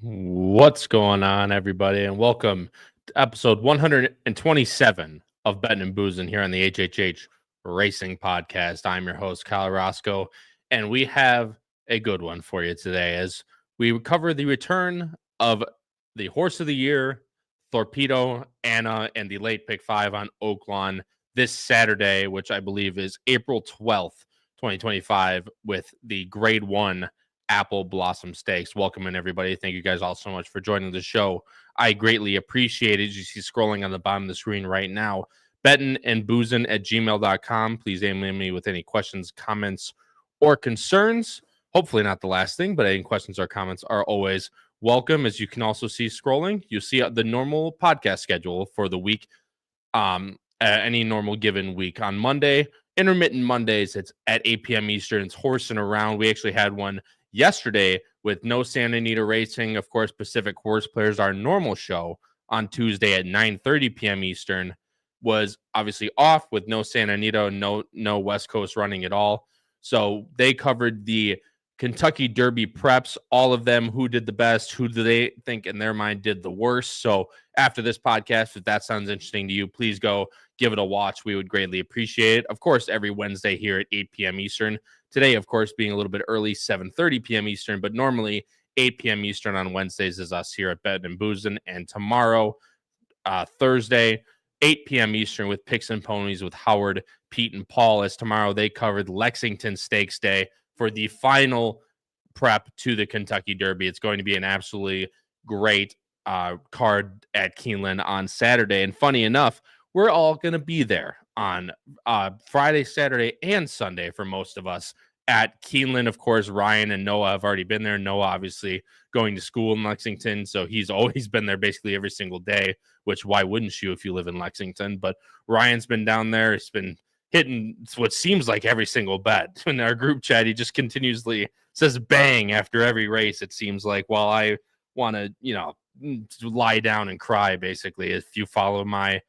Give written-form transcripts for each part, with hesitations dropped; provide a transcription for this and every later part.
What's going on, everybody, and welcome to episode 127 of Bettin N Boozin here on the HHH Racing Podcast. I'm your host, Kyle Roscoe, and we have a good one for you today as we cover the return of the Horse of the Year, THORPEDO Anna, and the Late Pick 5 on Oaklawn this Saturday, which I believe is April 12th, 2025, with the Grade 1 Apple Blossom Stakes. Welcome in, everybody. Thank you guys all so much for joining the show. I greatly appreciate it. You see scrolling on the bottom of the screen right now. Bettin N Boozin at gmail.com. Please email me with any questions, comments, or concerns. Hopefully not the last thing, but any questions or comments are always welcome. As you can also see scrolling, you see the normal podcast schedule for the week. Any normal given week. On Monday, intermittent Mondays, it's at 8 p.m. Eastern. It's Horsin around. We actually had one yesterday with No Santa Anita Racing. Of course, Pacific Horseplayers, our normal show on Tuesday at 9:30 p.m. Eastern, was obviously off with no Santa Anita, no West Coast running at all. So they covered the Kentucky Derby preps, all of them, who did the best, who do they think in their mind did the worst. So after this podcast, if that sounds interesting to you, please go give it a watch. We would greatly appreciate it. Of course, every Wednesday here at 8 p.m. Eastern. Today, of course, being a little bit early, 7:30 p.m. Eastern, but normally 8 p.m. Eastern on Wednesdays is us here at Bettin N Boozin. And tomorrow, Thursday, 8 p.m. Eastern with Picks and Ponies with Howard, Pete, and Paul, as tomorrow they covered Lexington Stakes Day for the final prep to the Kentucky Derby. It's going to be an absolutely great card at Keeneland on Saturday. And funny enough, we're all going to be there on Friday, Saturday, and Sunday for most of us at Keeneland. Of course, Ryan and Noah have already been there. Noah obviously going to school in Lexington, so he's always been there basically every single day, which why wouldn't you if you live in Lexington? But Ryan's been down there. He's been hitting what seems like every single bet. In our group chat, he just continuously says bang after every race, it seems like, while I want to, lie down and cry, basically. If you follow my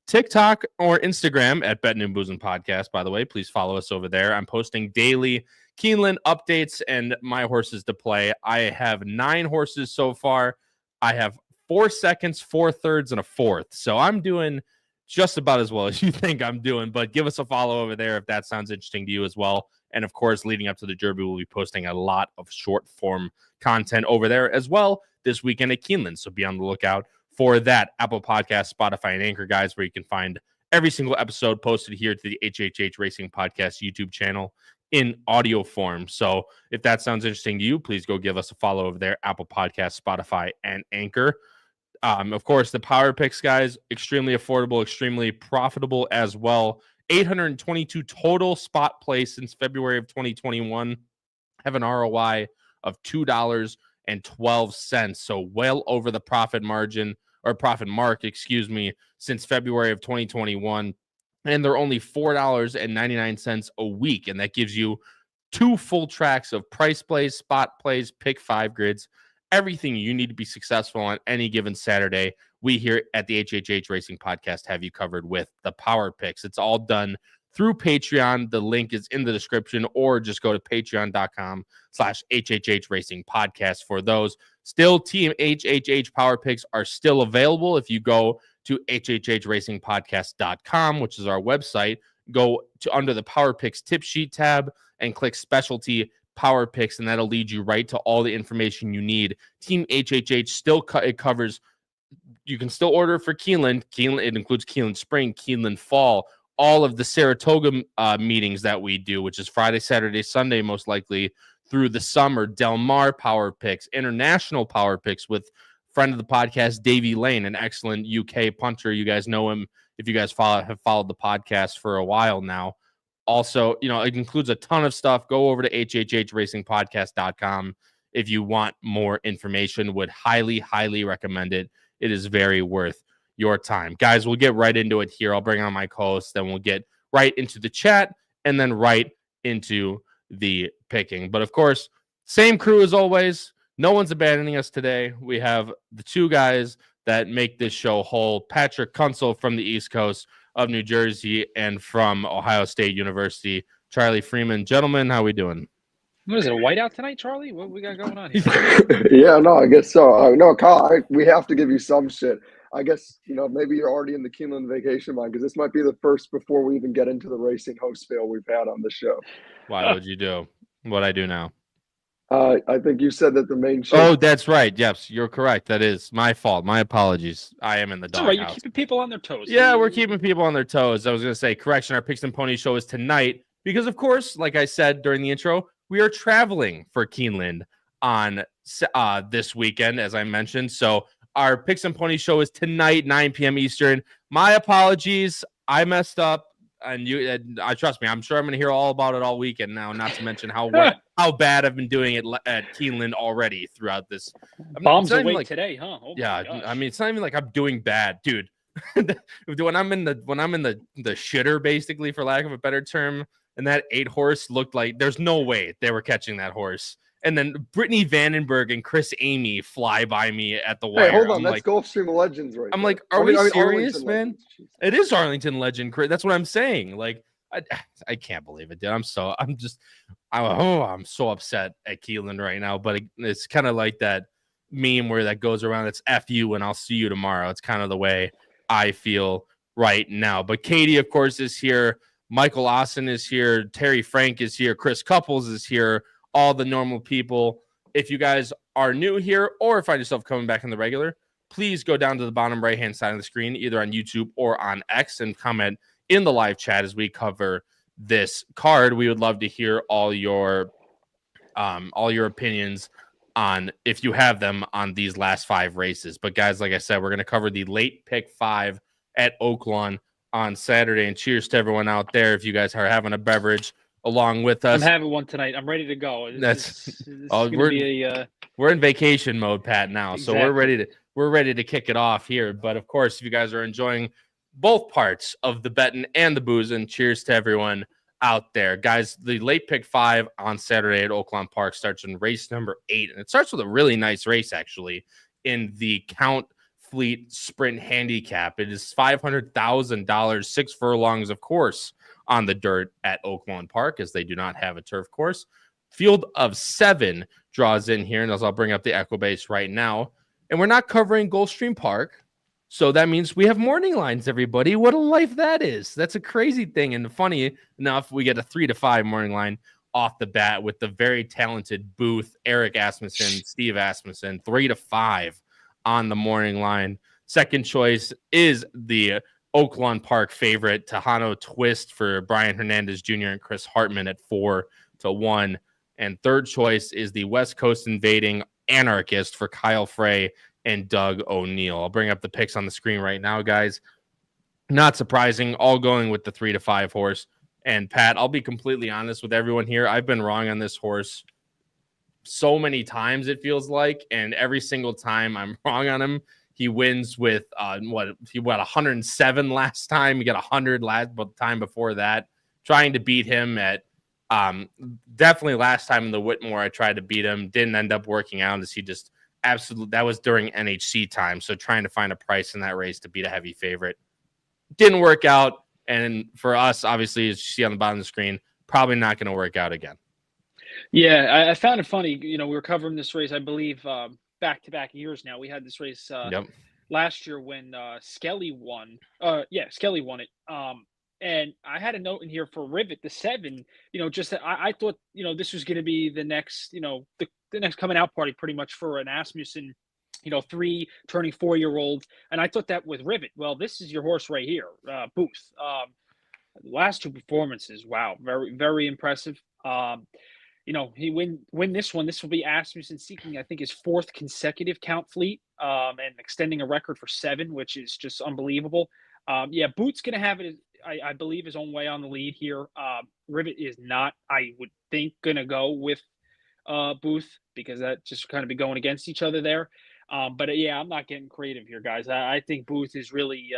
TikTok or Instagram at Bettin N Boozin Podcast, by the way, please follow us over there. I'm posting daily Keeneland updates and my horses to play. I have 9 horses so far. I have 4 seconds, 4 thirds, and a fourth. So I'm doing just about as well as you think I'm doing, but give us a follow over there if that sounds interesting to you as well. And of course, leading up to the Derby, we'll be posting a lot of short form content over there as well this weekend at Keeneland. So be on the lookout for that. Apple Podcast, Spotify, and Anchor, guys, where you can find every single episode posted here to the HHH Racing Podcast YouTube channel in audio form. So if that sounds interesting to you, please go give us a follow over there, Apple Podcast, Spotify, and Anchor. Of course, the Power Picks, guys, extremely affordable, extremely profitable as well. 822 total spot play since February of 2021. Have an ROI of $2.12. So well over the profit margin or profit mark, since February of 2021. And they're only $4.99 a week. And that gives you 2 full tracks of price plays, spot plays, pick 5 grids, everything you need to be successful on any given Saturday. We here at the HHH Racing Podcast have you covered with the Power Picks. It's all done through Patreon. The link is in the description, or just go to patreon.com/HHH Racing Podcast for those. Still, Team HHH Power Picks are still available. If you go to hhhracingpodcast.com, which is our website, go to under the Power Picks tip sheet tab and click specialty Power Picks, and that'll lead you right to all the information you need. Team HHH still it covers. You can still order for Keeneland. It includes Keeneland Spring, Keeneland Fall, all of the Saratoga meetings that we do, which is Friday, Saturday, Sunday, most likely through the summer. Del Mar Power Picks, international Power Picks with friend of the podcast, Davey Lane, an excellent UK punter. You guys know him if you guys have followed the podcast for a while now. Also, it includes a ton of stuff. Go over to hhhracingpodcast.com if you want more information. Would highly, highly recommend it. It is very worth your time. Guys, we'll get right into it here. I'll bring on my co-host, then we'll get right into the chat, and then right into the picking. But of course, same crew as always. No one's abandoning us today. We have the 2 guys that make this show whole. Patrick Kunsel from the East Coast of New Jersey and from Ohio State University, Charlie Freeman. Gentlemen, how we doing? What is it, a whiteout tonight, Charlie? What we got going on here? Yeah, no, I guess so. No, Kyle, we have to give you some shit. I guess, maybe you're already in the Keeneland vacation mind because this might be the first before we even get into the racing host fail we've had on the show. Why would you do what I do now? I think you said that the main show. Oh, that's right. Yes, you're correct. That is my fault. My apologies. I am in the It's all right. You're doghouse. keeping people on their toes. Yeah, we're keeping people on their toes. I was going to say, correction, our Picks and Ponies show is tonight because, of course, like I said during the intro, we are traveling for Keeneland on this weekend, as I mentioned. So our Picks and Ponies show is tonight, 9 p.m. Eastern. My apologies. I messed up. And I trust me, I'm sure I'm going to hear all about it all weekend now, not to mention how bad I've been doing it at Keeneland already throughout this. Bombs away today, huh? Oh yeah, I mean, it's not even like I'm doing bad, dude. when I'm in the shitter, basically, for lack of a better term, and that 8 horse looked like there's no way they were catching that horse. And then Brittany Vandenberg and Chris Amy fly by me at the wire. Hey, hold on, I'm that's like, Gulfstream Legends, right? I'm there. like, are we serious, Arlington man? It is Arlington Legend. That's what I'm saying. Like, I can't believe it, dude. I'm so upset at Keeneland right now. But it's kind of like that meme where that goes around. It's F you and I'll see you tomorrow. It's kind of the way I feel right now. But Katie, of course, is here. Michael Austin is here. Terry Frank is here. Chris Couples is here. All the normal people. If you guys are new here or find yourself coming back in the regular, please go down to the bottom right-hand side of the screen, either on YouTube or on X, and comment in the live chat as we cover this card. We would love to hear all your opinions on, if you have them, on these last 5 races. But guys, like I said, we're going to cover the late pick 5 at Oaklawn on Saturday. And cheers to everyone out there. If you guys are having a beverage along with us, I'm having one tonight. I'm ready to go. We're in vacation mode, Pat, now. Exactly. So we're ready to kick it off here. But of course, if you guys are enjoying both parts of the Bettin and the Boozin, cheers to everyone out there. Guys, the late pick 5 on Saturday at Oaklawn Park starts in race number 8. And it starts with a really nice race, actually, in the Count Fleet Sprint Handicap. It is $500,000, 6 furlongs, of course, on the dirt at Oaklawn Park, as they do not have a turf course. Field of 7 draws in here, and as I'll bring up the Equibase right now. And we're not covering Gulfstream Park, so that means we have morning lines, everybody. What a life that is. That's a crazy thing. And funny enough, we get a 3 to 5 morning line off the bat with the very talented Booth, Eric Asmussen, Steve Asmussen, 3 to 5 on the morning line. Second choice is the Oaklawn Park favorite, Tejano Twist, for Brian Hernandez Jr. and Chris Hartman at 4 to 1. And third choice is the West Coast Invading Anarchist for Kyle Frey and Doug O'Neill. I'll bring up the picks on the screen right now, guys. Not surprising, all going with the 3 to 5 horse. And Pat, I'll be completely honest with everyone here. I've been wrong on this horse so many times, it feels like, and every single time I'm wrong on him. He wins with he won 107 last time. He got 100 last, but the time before that, trying to beat him at definitely last time in the Whitmore. I tried to beat him, didn't end up working out, as he just absolutely, that was during NHC time. So trying to find a price in that race to beat a heavy favorite didn't work out. And for us, obviously, as you see on the bottom of the screen, probably not going to work out again. Yeah, I found it funny. We were covering this race, I believe, back-to-back years now. We had this race last year when Skelly won. Skelly won it. And I had a note in here for Rivet, the 7. Just that I thought, this was going to be the next, the next coming out party pretty much for an Asmussen, 3 turning 4-year-old. And I thought that with Rivet. Well, this is your horse right here, Booth. Last 2 performances, wow, very, very impressive. He win this one. This will be Asmussen seeking, I think, his 4th consecutive Count Fleet, and extending a record for 7, which is just unbelievable. Boot's going to have it, I believe, his own way on the lead here. Rivet is not, I would think, going to go with Booth, because that just kind of be going against each other there. I'm not getting creative here, guys. I think Booth is really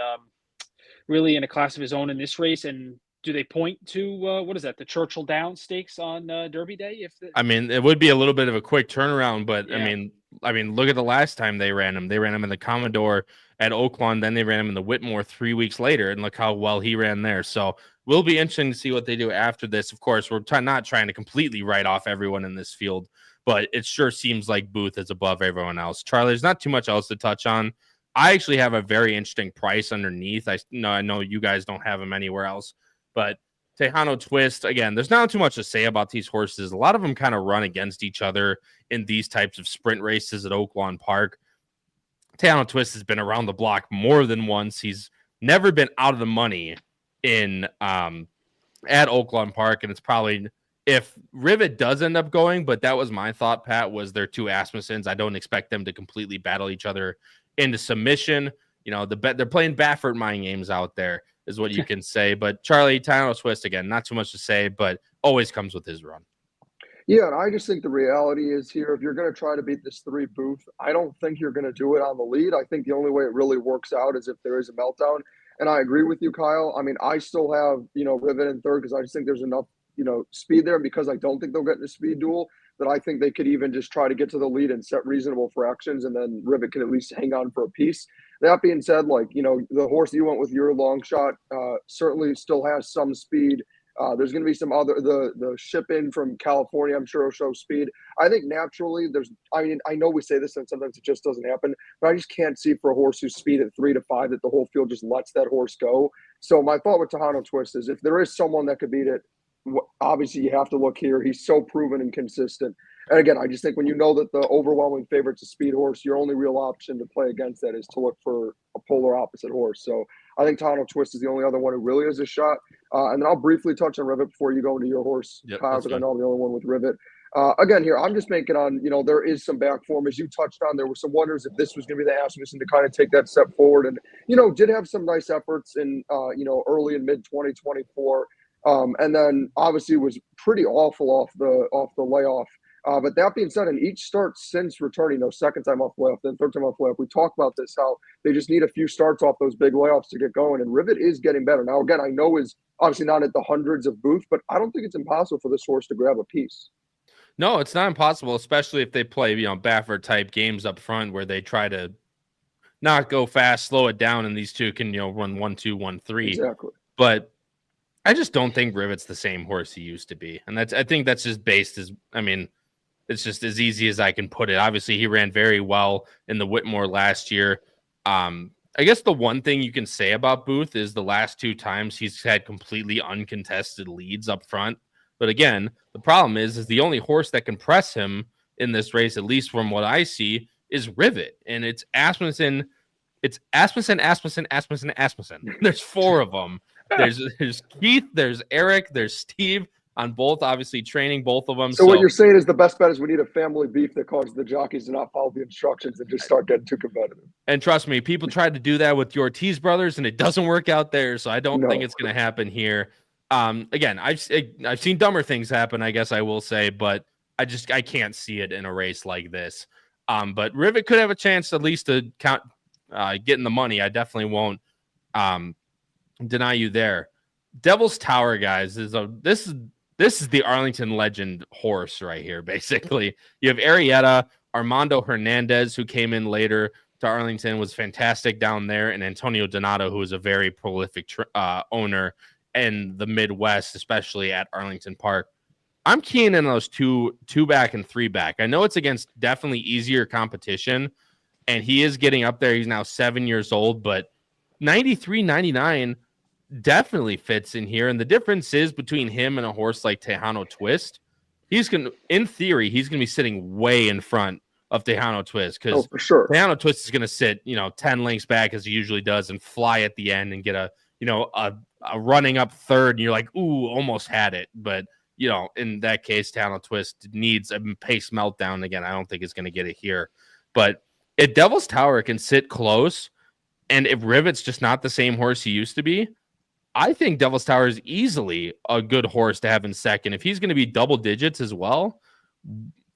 in a class of his own in this race, and do they point to what is that? The Churchill Downs Stakes on Derby Day? I mean, it would be a little bit of a quick turnaround, but Yeah. I mean, look at the last time they ran him. They ran him in the Commodore at Oaklawn, then they ran him in the Whitmore 3 weeks later, and look how well he ran there. So will be interesting to see what they do after this. Of course, we're not trying to completely write off everyone in this field, but it sure seems like Booth is above everyone else. Charlie, there's not too much else to touch on. I actually have a very interesting price underneath. I know you guys don't have them anywhere else, but Tejano Twist, again, there's not too much to say about these horses. A lot of them kind of run against each other in these types of sprint races at Oaklawn Park. Tejano Twist has been around the block more than once. He's never been out of the money in at Oaklawn Park, and it's probably if Rivet does end up going, but that was my thought, Pat, was their two Asmussens. I don't expect them to completely battle each other into submission. You know, they're playing Baffert mind games out there, is what you can say. But Charlie, Tejano Twist, again, not too much to say, but always comes with his run. Yeah, and I just think the reality is here, if you're going to try to beat this 3 Booth, I don't think you're going to do it on the lead. I think the only way it really works out is if there is a meltdown. And I agree with you, Kyle. I mean, I still have, Rivet in third because I just think there's enough, speed there, because I don't think they'll get in a speed duel, that I think they could even just try to get to the lead and set reasonable fractions, and then Rivet can at least hang on for a piece. That being said, the horse you went with your long shot certainly still has some speed. There's going to be some other, the ship in from California, I'm sure will show speed. I think naturally I know we say this and sometimes it just doesn't happen, but I just can't see for a horse who's speed at 3 to 5 that the whole field just lets that horse go. So my thought with Tejano Twist is if there is someone that could beat it, obviously you have to look here. He's so proven and consistent. And again, I just think when you know that the overwhelming favorite's a speed horse, your only real option to play against that is to look for a polar opposite horse. So I think Tejano Twist is the only other one who really has a shot. And then I'll briefly touch on Rivet before you go into your horse, Kyle, because I know I'm the only one with Rivet. Again, here, I'm just making on, there is some back form. As you touched on, there were some wonders if this was going to be the Asmussen to kind of take that step forward. And, did have some nice efforts in, early and mid 2024. And then obviously was pretty awful off the layoff. But that being said, in each start since returning, second time off layoff, then third time off layoff, we talk about this, how they just need a few starts off those big layoffs to get going. And Rivet is getting better. Now, again, I know is obviously not at the hundreds of Booth, but I don't think it's impossible for this horse to grab a piece. No, it's not impossible, especially if they play, Baffert type games up front where they try to not go fast, slow it down, and these two can, run 1-2, 1-3. Exactly. But I just don't think Rivet's the same horse he used to be. And I think that's just based it's just as easy as I can put it. Obviously, he ran very well in the Whitmore last year. I guess the one thing you can say about Booth is the last 2 times he's had completely uncontested leads up front. But again, the problem is the only horse that can press him in this race, at least from what I see, is Rivet. And it's Asmussen. It's Asmussen. There's 4 of them. There's Keith, there's Eric, there's Steve on both, obviously training both of them. So what you're saying is the best bet is we need a family beef that causes the jockeys to not follow the instructions and just start getting too competitive. And trust me, people tried to do that with your Ortiz brothers, and it doesn't work out there. So I don't think it's going to happen here. Again, I've seen dumber things happen, I guess I will say, but I can't see it in a race like this. But Rivet could have a chance at least to count getting the money. I definitely won't deny you there. Devil's Tower, guys, this is the Arlington legend horse right here, basically. You have Arrieta, Armando Hernandez, who came in later to Arlington, was fantastic down there, and Antonio Donato, who is a very prolific owner in the Midwest, especially at Arlington Park. I'm keen in those two back and 3 back. I know it's against definitely easier competition, and he is getting up there. He's now 7 years old, but 93, 99 definitely fits in here. And the difference is between him and a horse like Tejano Twist, in theory, he's going to be sitting way in front of Tejano Twist, because for sure Tejano Twist is going to sit, 10 lengths back as he usually does and fly at the end and get a running up third. And you're like, ooh, almost had it. But, in that case, Tejano Twist needs a pace meltdown. Again, I don't think it's going to get it here. But if Devil's Tower can sit close, and if Rivet's just not the same horse he used to be, I think Devil's Tower is easily a good horse to have in second. If he's going to be double digits as well,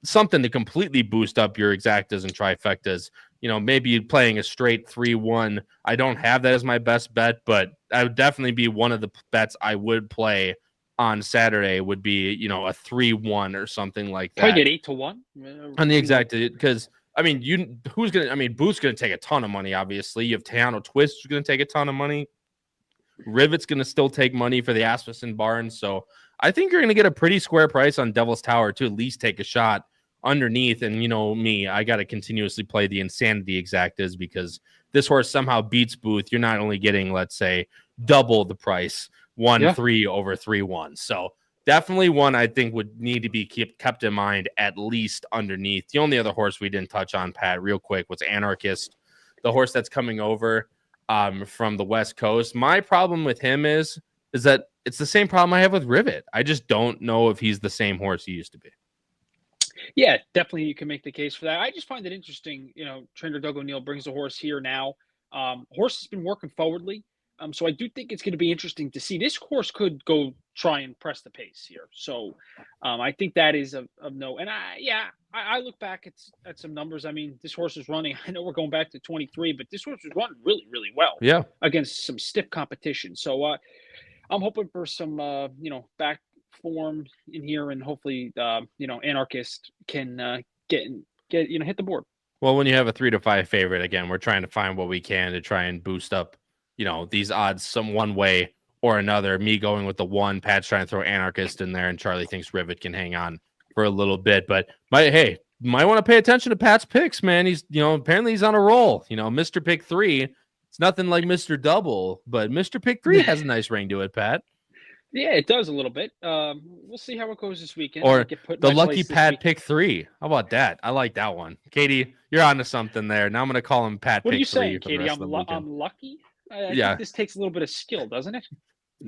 something to completely boost up your exactas and trifectas. Maybe playing a straight 3-1. I don't have that as my best bet, but I would definitely be one of the bets I would play on Saturday would be, a 3-1 or something like that. Probably get 8-1 on the exacta, because Boot's going to take a ton of money. Obviously, you have Tejano Twist who's going to take a ton of money. Rivet's going to still take money for the Asmussen Barnes. So I think you're going to get a pretty square price on Devil's Tower to at least take a shot underneath. And me, I got to continuously play the insanity exactas because this horse somehow beats Booth. You're not only getting, let's say, double the price, 1-3 over 3-1. So definitely one I think would need to be kept in mind at least underneath. The only other horse we didn't touch on, Pat, real quick, was Anarchist, the horse that's coming over from the West Coast. My problem with him is that it's the same problem I have with Rivet. I just don't know if he's the same horse he used to be. Yeah, definitely you can make the case for that. I just find it interesting, trainer Doug O'Neill brings the horse here now. Horse has been working forwardly. So I do think it's going to be interesting to see. This horse could go try and press the pace here. So I think that is of note. And I look back at some numbers. I mean, this horse is running. I know we're going back to 23, but this horse was running really, really well. Yeah, against some stiff competition. So I'm hoping for some, back form in here, and hopefully, Anarchist can get hit the board. Well, when you have a 3-5 favorite, again, we're trying to find what we can to try and boost up, these odds some one way or another. Me going with the 1, Pat's trying to throw Anarchist in there, and Charlie thinks Rivet can hang on for a little bit. But might want to pay attention to Pat's picks, man. He's, apparently he's on a roll. Mr. Pick 3, it's nothing like Mr. Double, but Mr. Pick 3 has a nice ring to it, Pat. Yeah, it does a little bit. We'll see how it goes this weekend. Or the lucky Pat Pick 3. How about that? I like that one. Katie, you're onto something there. Now I'm going to call him Pat Pick 3. What are you saying, Katie? I'm lucky? I think this takes a little bit of skill, doesn't it?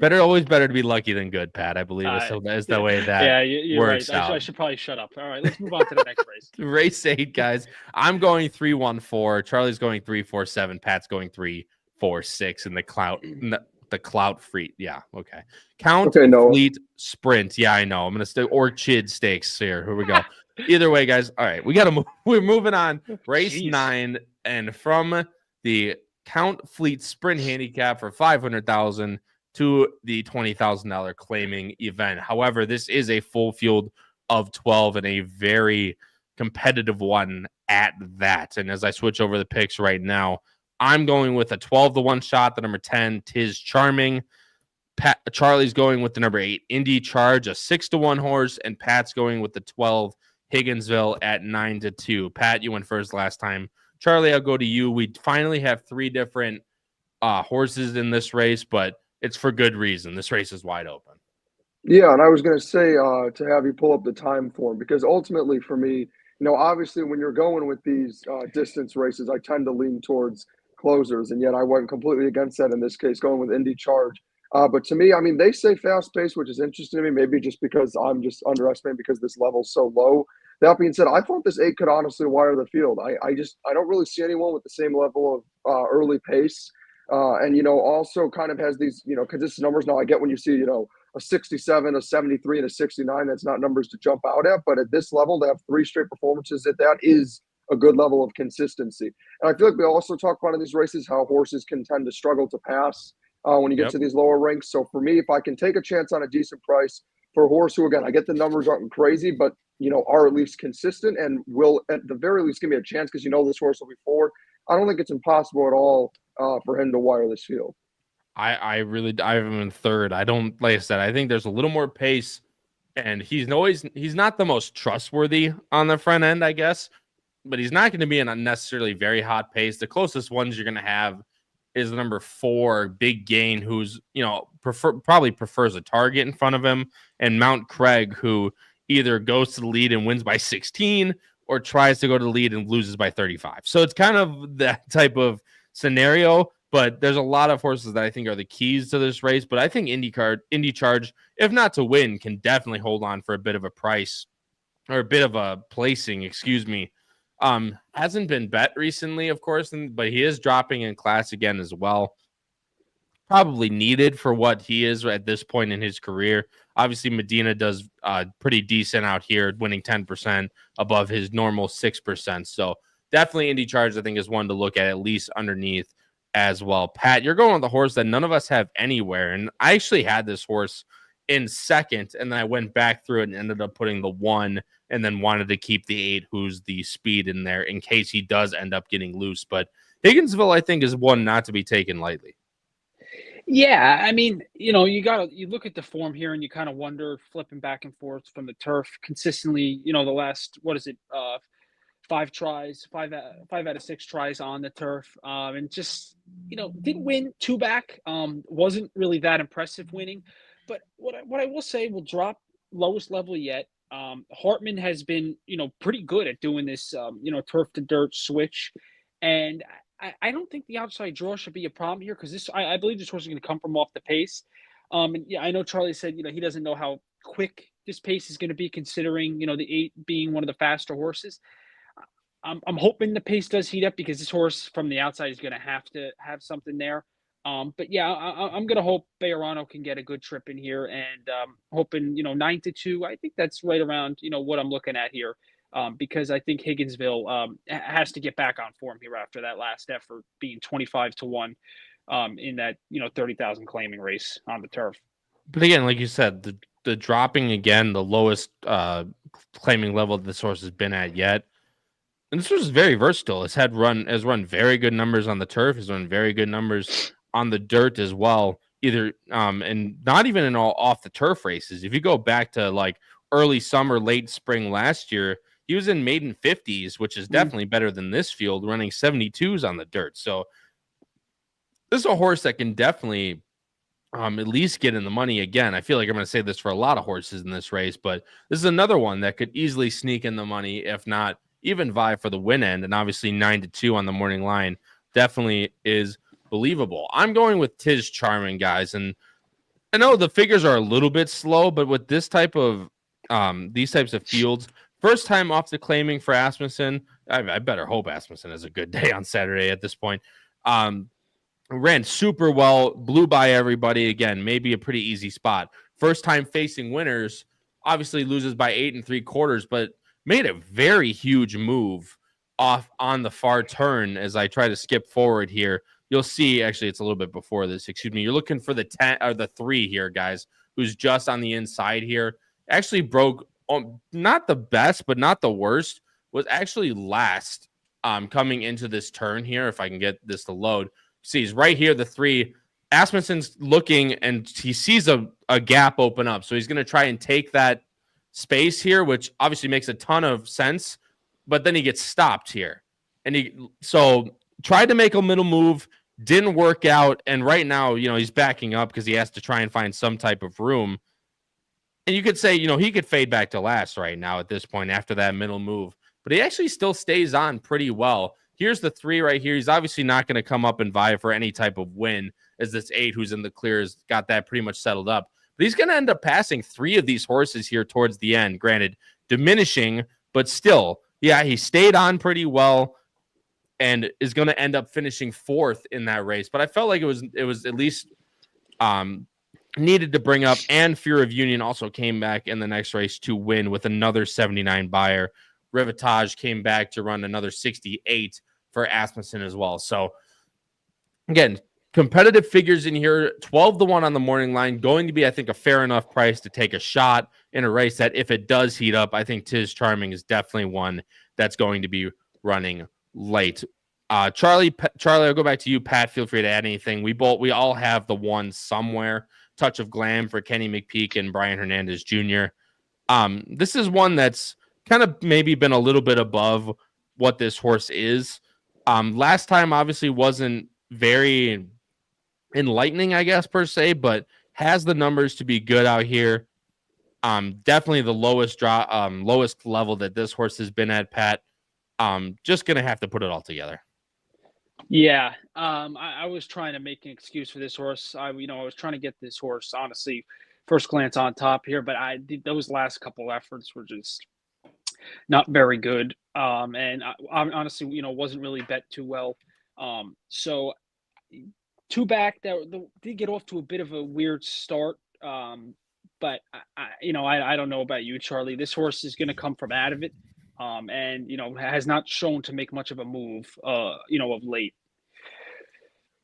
Always better to be lucky than good, Pat. I believe is the way that you're works right. out. I should probably shut up. All right, let's move on to the next race. Race 8, guys. I'm going 3-1-4. Charlie's going 3-4-7. Pat's going 3-4-6 in the clout free. Yeah. Okay. Fleet Sprint. Yeah, I know. I'm going to stay Orchid Stakes here. Here we go. Either way, guys. All right. We got to move. We're moving on. Race 9. And from the Count Fleet Sprint handicap for $500,000 to the $20,000 claiming event. However, this is a full field of 12 and a very competitive one at that. And as I switch over the picks right now, I'm going with a 12-1 shot, the number 10, Tis Charming. Charlie's going with the number 8, Indy Charge, a 6-1 horse, and Pat's going with the 12, Higginsville at 9-2. Pat, you went first last time. Charlie, I'll go to you. We finally have 3 different horses in this race, but it's for good reason. This race is wide open. Yeah, and I was going to say to have you pull up the time form, because ultimately for me, obviously when you're going with these distance races, I tend to lean towards closers, and yet I went completely against that in this case, going with Indy Charge. But to me, I mean, they say fast pace, which is interesting to me, maybe just because I'm just underestimating because this level's so low. That being said, I thought this 8 could honestly wire the field. I don't really see anyone with the same level of early pace. And, also kind of has these, because this is numbers now I get when you see, a 67, a 73, and a 69. That's not numbers to jump out at. But at this level, to have 3 straight performances at that is a good level of consistency. And I feel like we also talk about in these races how horses can tend to struggle to pass when you get to these lower ranks. So for me, if I can take a chance on a decent price for a horse who, again, I get the numbers aren't crazy, but, are at least consistent and will at the very least give me a chance because this horse will be forward, I don't think it's impossible at all for him to wire this field. I have him in third. I don't, like I said, I think there's a little more pace, and he's not the most trustworthy on the front end, I guess, but he's not going to be in a necessarily very hot pace. The closest ones you're going to have is the number 4, Big Gain, who's, probably prefers a target in front of him, and Mount Craig, who either goes to the lead and wins by 16 or tries to go to the lead and loses by 35. So it's kind of that type of scenario, but there's a lot of horses that I think are the keys to this race. But I think Indy Charge, if not to win, can definitely hold on for a bit of a price or a bit of a placing, hasn't been bet recently, of course, but he is dropping in class again as well. Probably needed for what he is at this point in his career. Obviously, Medina does pretty decent out here, winning 10% above his normal 6%. So definitely Indy Charge, I think, is one to look at least underneath as well. Pat, you're going with the horse that none of us have anywhere. And I actually had this horse in second, and then I went back through it and ended up putting the 1 and then wanted to keep the 8, who's the speed in there in case he does end up getting loose. But Higginsville, I think, is one not to be taken lightly. Yeah, I mean, you look at the form here and you kind of wonder, flipping back and forth from the turf consistently, the last, 5 tries, five out of 6 tries on the turf, and just, didn't win 2 back, wasn't really that impressive winning. But what I will say, will drop lowest level yet. Hartman has been, pretty good at doing this, turf to dirt switch. And I don't think the outside draw should be a problem here, because I believe this horse is going to come from off the pace. And yeah, I know Charlie said, he doesn't know how quick this pace is going to be, considering, the 8 being one of the faster horses. I'm hoping the pace does heat up, because this horse from the outside is going to have something there. But yeah, I'm going to hope Bejarano can get a good trip in here, and hoping, 9-2. I think that's right around, what I'm looking at here. Because I think Higginsville has to get back on form here after that last effort, being 25-1 in that 30,000 claiming race on the turf. But again, like you said, the dropping again, the lowest claiming level this horse has been at yet. And this horse is very versatile. Has run very good numbers on the turf. Has run very good numbers on the dirt as well. Either and not even in all off the turf races. If you go back to like early summer, late spring last year, he was in maiden 50s, which is definitely better than this field, running 72s on the dirt. So this is a horse that can definitely at least get in the money again. I feel like I'm going to say this for a lot of horses in this race, but this is another one that could easily sneak in the money, if not even vie for the win end. And obviously 9-2 on the morning line definitely is believable. I'm going with Tiz Charming, guys. And I know the figures are a little bit slow, but with this type of these types of fields, first time off the claiming for Asmussen. I better hope Asmussen has a good day on Saturday at this point. Ran super well, blew by everybody. Again, maybe a pretty easy spot. First time facing winners, obviously loses by 8 3/4, but made a very huge move off on the far turn. As I try to skip forward here, you'll see, actually it's a little bit before this, excuse me. You're looking for the 10 or the 3 here, guys, who's just on the inside here. Actually broke, not the best, but not the worst, was actually last coming into this turn here. If I can get this to load. See, he's right here, the 3. Asmussen's looking, and he sees a gap open up. So he's going to try and take that space here, which obviously makes a ton of sense. But then he gets stopped here. And so tried to make a middle move, didn't work out. And right now, he's backing up because he has to try and find some type of room. And you could say, he could fade back to last right now at this point after that middle move. But he actually still stays on pretty well. Here's the 3 right here. He's obviously not going to come up and vie for any type of win, as this 8 who's in the clear has got that pretty much settled up. But he's going to end up passing 3 of these horses here towards the end. Granted, diminishing, but still, yeah, he stayed on pretty well and is going to end up finishing 4th in that race. But I felt like it was at least needed to bring up. And Fear of Union also came back in the next race to win with another 79 buyer. Rivetage came back to run another 68 for Asmussen as well. So again, competitive figures in here, 12-1 on the morning line, going to be, I think, a fair enough price to take a shot in a race that if it does heat up, I think Tiz Charming is definitely one that's going to be running late. Charlie, I'll go back to you. Pat, feel free to add anything. We all have the 1 somewhere. Touch of Glam for Kenny McPeak and Brian Hernandez Jr. This is one that's kind of maybe been a little bit above what this horse is. Last time obviously wasn't very enlightening, I guess, per se, but has the numbers to be good out here. Definitely the lowest level that this horse has been at, Pat. Just going to have to put it all together. Yeah. I was trying to make an excuse for this horse. I was trying to get this horse, honestly, first glance on top here, but those last couple efforts were just not very good. And I honestly, wasn't really bet too well. So 2 back that did get off to a bit of a weird start. But I don't know about you, Charlie. This horse is going to come from out of it, and has not shown to make much of a move, of late.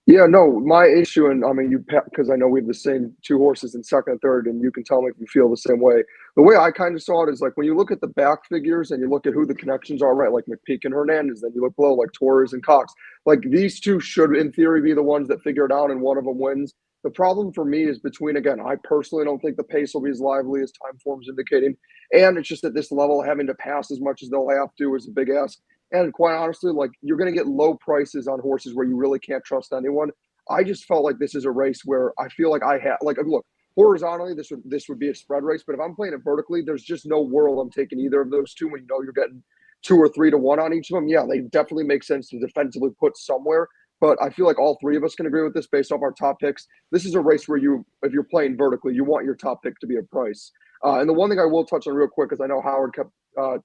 Yeah, no, my issue, and I mean, because I know we have the same two horses in second and third, and you can tell me if you feel the same way. The way I kind of saw it is like when you look at the back figures and you look at who the connections are, right? Like McPeak and Hernandez, then you look below like Torres and Cox. Like these two should, in theory, be the ones that figure it out, and one of them wins. The problem for me is between, again, I personally don't think the pace will be as lively as time form's indicating, and it's just at this level, having to pass as much as they'll have to is a big ask. And quite honestly, like you're going to get low prices on horses where you really can't trust anyone. I just felt like this is a race where I feel like I have, like, look, horizontally, this would be a spread race. But if I'm playing it vertically, there's just no world I'm taking either of those two when you know you're getting 2 or 3 to 1 on each of them. Yeah, they definitely make sense to defensively put somewhere. But I feel like all three of us can agree with this based off our top picks. This is a race where if you're playing vertically, you want your top pick to be a price. And the one thing I will touch on real quick, because I know Howard kept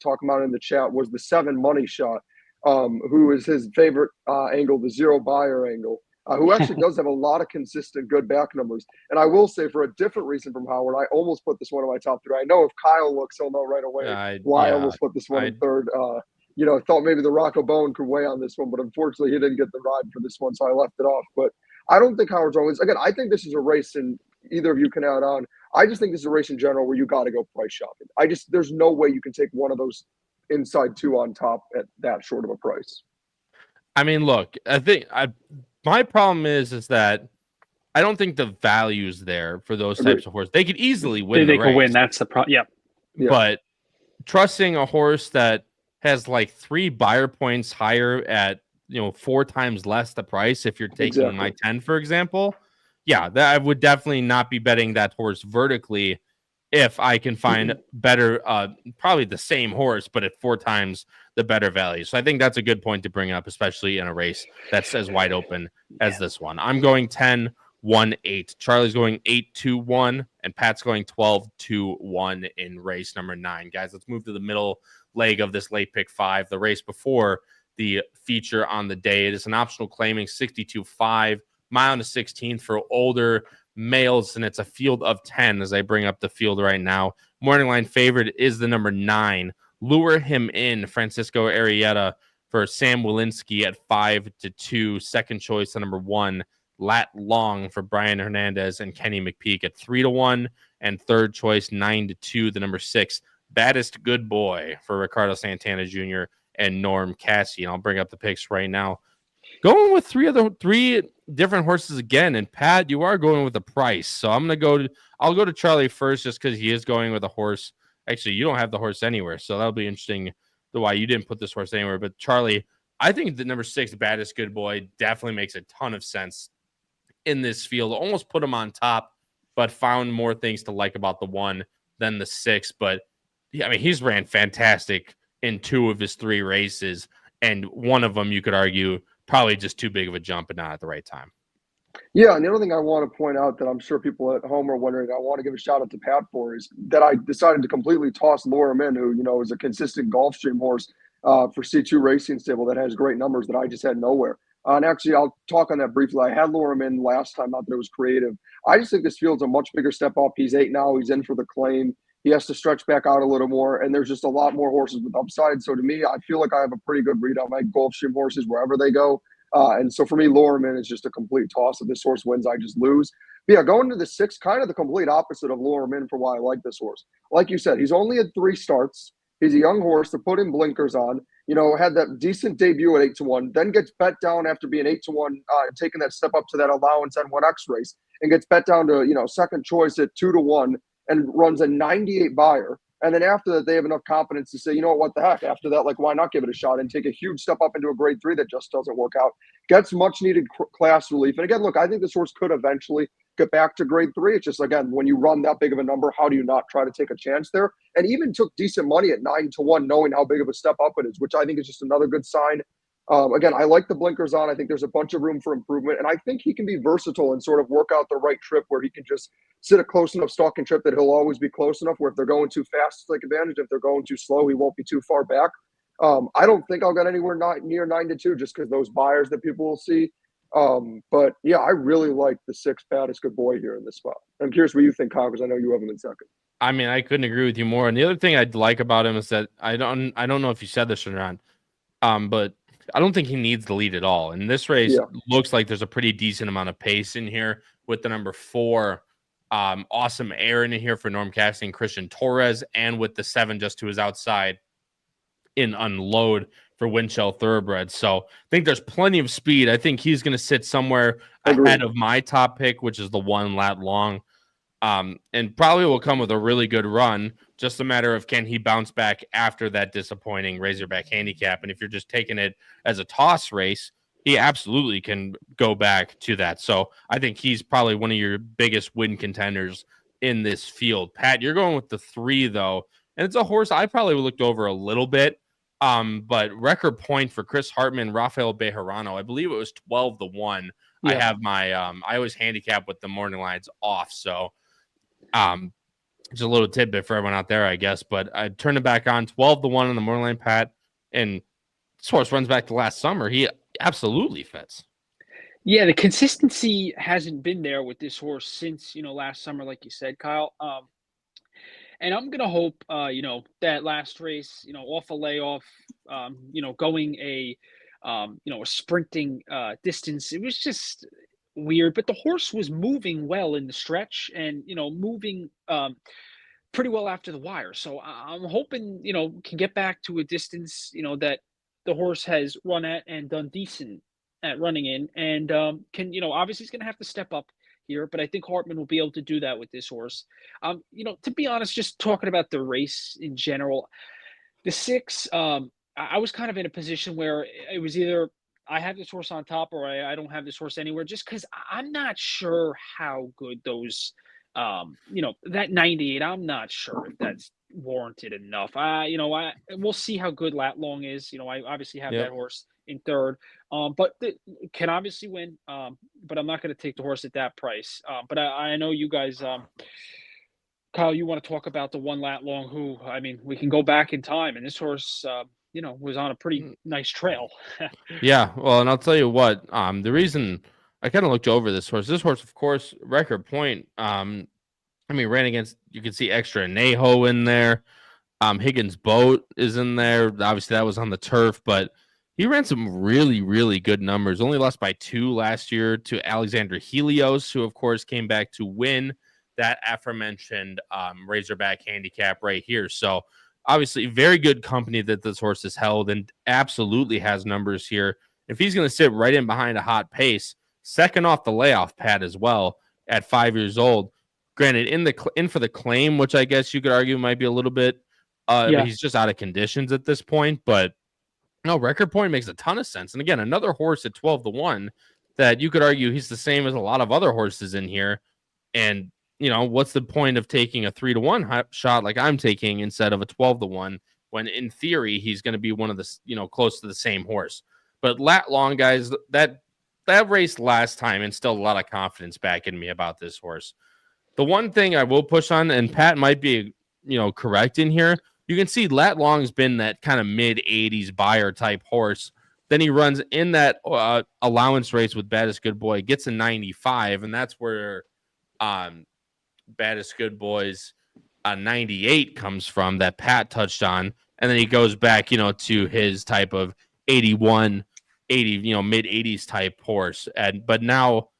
talking about it in the chat, was the 7 money shot, who is his favorite angle, the 0 buyer angle, who actually does have a lot of consistent good back numbers. And I will say, for a different reason from Howard, I almost put this one in my top 3. I know if Kyle looks, he'll know right away why I almost put this one in third. I thought maybe the Rocco Bone could weigh on this one, but unfortunately he didn't get the ride for this one, so I left it off. But I don't think Howard's always – again, I think this is a race, and either of you can add on. I just think this is a race in general where you got to go price shopping. There's no way you can take one of those inside 2 on top at that short of a price. I mean, look, I think my problem is that I don't think the value's there for those types of horses. They could easily win. They could win. That's the problem. Yeah. But trusting a horse that has like 3 buyer points higher at 4 times less the price, if you're taking my 10, for example, I would definitely not be betting that horse vertically if I can find better, probably the same horse, but at 4 times the better value. So I think that's a good point to bring up, especially in a race that's as wide open as this one. I'm going 10-1-8. Charlie's going 8-2-1, and Pat's going 12-2-1 in race number 9. Guys, let's move to the middle leg of this late pick 5, the race before the feature on the day. It is an optional claiming 62.5, mile to 16th for older males, and it's a field of 10 as I bring up the field right now. Morning line favorite is the number 9. Lure Him In, Francisco Arrieta for Sam Walensky at 5-2. Second choice, the number 1, Lat Long for Brian Hernandez and Kenny McPeak at 3-1. And third choice, 9-2, the number 6, Baddest Good Boy for Ricardo Santana Jr. and Norm Cassie. And I'll bring up the picks right now. Going with 3 different horses again, and Pat, you are going with a price. So I'll go to Charlie first, just because he is going with a horse. Actually, you don't have the horse anywhere, so that'll be interesting why you didn't put this horse anywhere. But Charlie, I think the number 6, Baddest Good Boy, definitely makes a ton of sense in this field. Almost put him on top, but found more things to like about the 1 than the 6. But I mean, he's ran fantastic in 2 of his 3 races, and one of them you could argue probably just too big of a jump and not at the right time. Yeah, and the other thing I want to point out that I'm sure people at home are wondering, I want to give a shout out to Pat for, is that I decided to completely toss Lorem In, who, is a consistent Gulfstream horse for C2 Racing Stable that has great numbers that I just had nowhere. And actually, I'll talk on that briefly. I had Lorem In last time, not that it was creative. I just think this field's a much bigger step up. He's 8 now. He's in for the claim. He has to stretch back out a little more, and there's just a lot more horses with upside. So to me, I feel like I have a pretty good read on my Gulfstream horses wherever they go. And so for me, Lorem In is just a complete toss. If this horse wins, I just lose. But yeah, going to the 6, kind of the complete opposite of Lorem In for why I like this horse. Like you said, he's only had 3 starts. He's a young horse to put in blinkers on. Had that decent debut at 8-1, then gets bet down after being 8-1, taking that step up to that allowance N1X race, and gets bet down to, second choice at 2-1 and runs a 98 buyer. And then after that, they have enough confidence to say, what the heck? After that, why not give it a shot and take a huge step up into a grade 3 that just doesn't work out? Gets much needed class relief. And again, look, I think this horse could eventually get back to grade 3. It's just, again, when you run that big of a number, how do you not try to take a chance there? And even took decent money at 9-1, knowing how big of a step up it is, which I think is just another good sign. Again, I like the blinkers on. I think there's a bunch of room for improvement. And I think he can be versatile and sort of work out the right trip where he can just sit a close enough stalking trip that he'll always be close enough where if they're going too fast to take advantage, if they're going too slow, he won't be too far back. I don't think I'll get anywhere near 9-2 just because those buyers that people will see. But yeah, I really like the 6 Baddest Good Boy here in this spot. I'm curious what you think, Kyle, because I know you have him in second. I mean, I couldn't agree with you more. And the other thing I'd like about him is that I don't know if you said this or not, but I don't think he needs the lead at all. And this race looks like there's a pretty decent amount of pace in here with the number 4, Awesome Aaron in here for Norm Casting, Christian Torres, and with the 7 just to his outside in Unload for Windshell Thoroughbred. So I think there's plenty of speed. I think he's going to sit somewhere ahead of my top pick, which is the 1 Lat Long. And probably will come with a really good run. Just a matter of can he bounce back after that disappointing Razorback handicap. And if you're just taking it as a toss race, he absolutely can go back to that. So I think he's probably one of your biggest win contenders in this field. Pat, you're going with the 3 though, and it's a horse I probably looked over a little bit. But record point for Chris Hartman, Rafael Bejarano, I believe it was 12-1. Yeah. I have my I always handicap with the morning lines off, so just a little tidbit for everyone out there, I guess. But I turned it back on 12-1 on the morning line, Pat, and this horse runs back to last summer. He absolutely fits. Yeah, the consistency hasn't been there with this horse since last summer, like you said, Kyle. And I'm going to hope, that last race, off a layoff, going a sprinting distance, it was just weird. But the horse was moving well in the stretch and, moving pretty well after the wire. So I'm hoping, can get back to a distance, that the horse has run at and done decent at running in. And can, obviously he's going to have to step up here, but I think Hartman will be able to do that with this horse. To be honest, just talking about the race in general, the 6, I was kind of in a position where it was either I have this horse on top or I don't have this horse anywhere, just because I'm not sure how good those, that 98, I'm not sure if that's warranted enough. We'll see how good Lat Long is. I obviously have that horse in third, but can obviously win. But I'm not going to take the horse at that price. But I know you guys, Kyle, you want to talk about the 1 Lat Long, who, I mean, we can go back in time, and this horse, was on a pretty nice trail. Yeah, well, and I'll tell you what, the reason I kind of looked over this horse, of course, record point. Ran against, you can see Extra Anejo in there. Higgins Boat is in there. Obviously, that was on the turf, but he ran some really, really good numbers. Only lost by 2 last year to Alexander Helios, who, of course, came back to win that aforementioned Razorback handicap right here. So, obviously, very good company that this horse has held and absolutely has numbers here. If he's going to sit right in behind a hot pace, second off the layoff pad as well at 5 years old. Granted, in for the claim, which I guess you could argue might be a little bit, he's just out of conditions at this point, but no, record point makes a ton of sense. And again, another horse at 12-1 that you could argue he's the same as a lot of other horses in here. And, what's the point of taking a 3-1 shot like I'm taking instead of a 12-1 when in theory he's going to be one of the, close to the same horse. But Lat Long, guys, that race last time instilled a lot of confidence back in me about this horse. The one thing I will push on, and Pat might be, correct in here, you can see Lat Long's been that kind of mid-80s buyer type horse. Then he runs in that allowance race with Baddest Good Boy, gets a 95, and that's where Baddest Good Boy's 98 comes from that Pat touched on. And then he goes back, to his type of 81, 80, mid-80s type horse. But now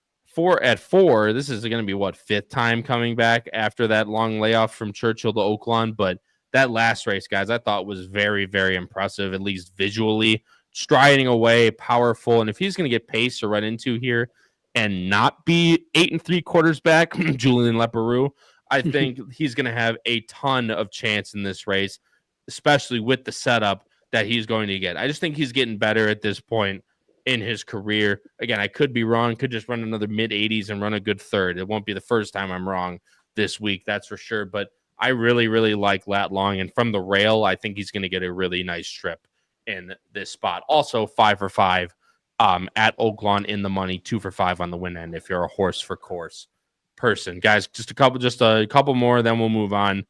at 4, this is going to be, 5th time coming back after that long layoff from Churchill to Oaklawn. But that last race, guys, I thought was very, very impressive, at least visually, striding away, powerful. And if he's going to get pace to run into here and not be 8 3/4 back, Julian Leperoux, I think he's going to have a ton of chance in this race, especially with the setup that he's going to get. I just think he's getting better at this point in his career. Again, I could be wrong, could just run another mid-80s and run a good third. It won't be the first time I'm wrong this week, that's for sure. But I really, really like Lat Long, and from the rail, I think he's going to get a really nice trip in this spot. Also, 5 for 5 at Oaklawn in the money, 2 for 5 on the win end if you're a horse for course person. Guys, just a couple more, then we'll move on.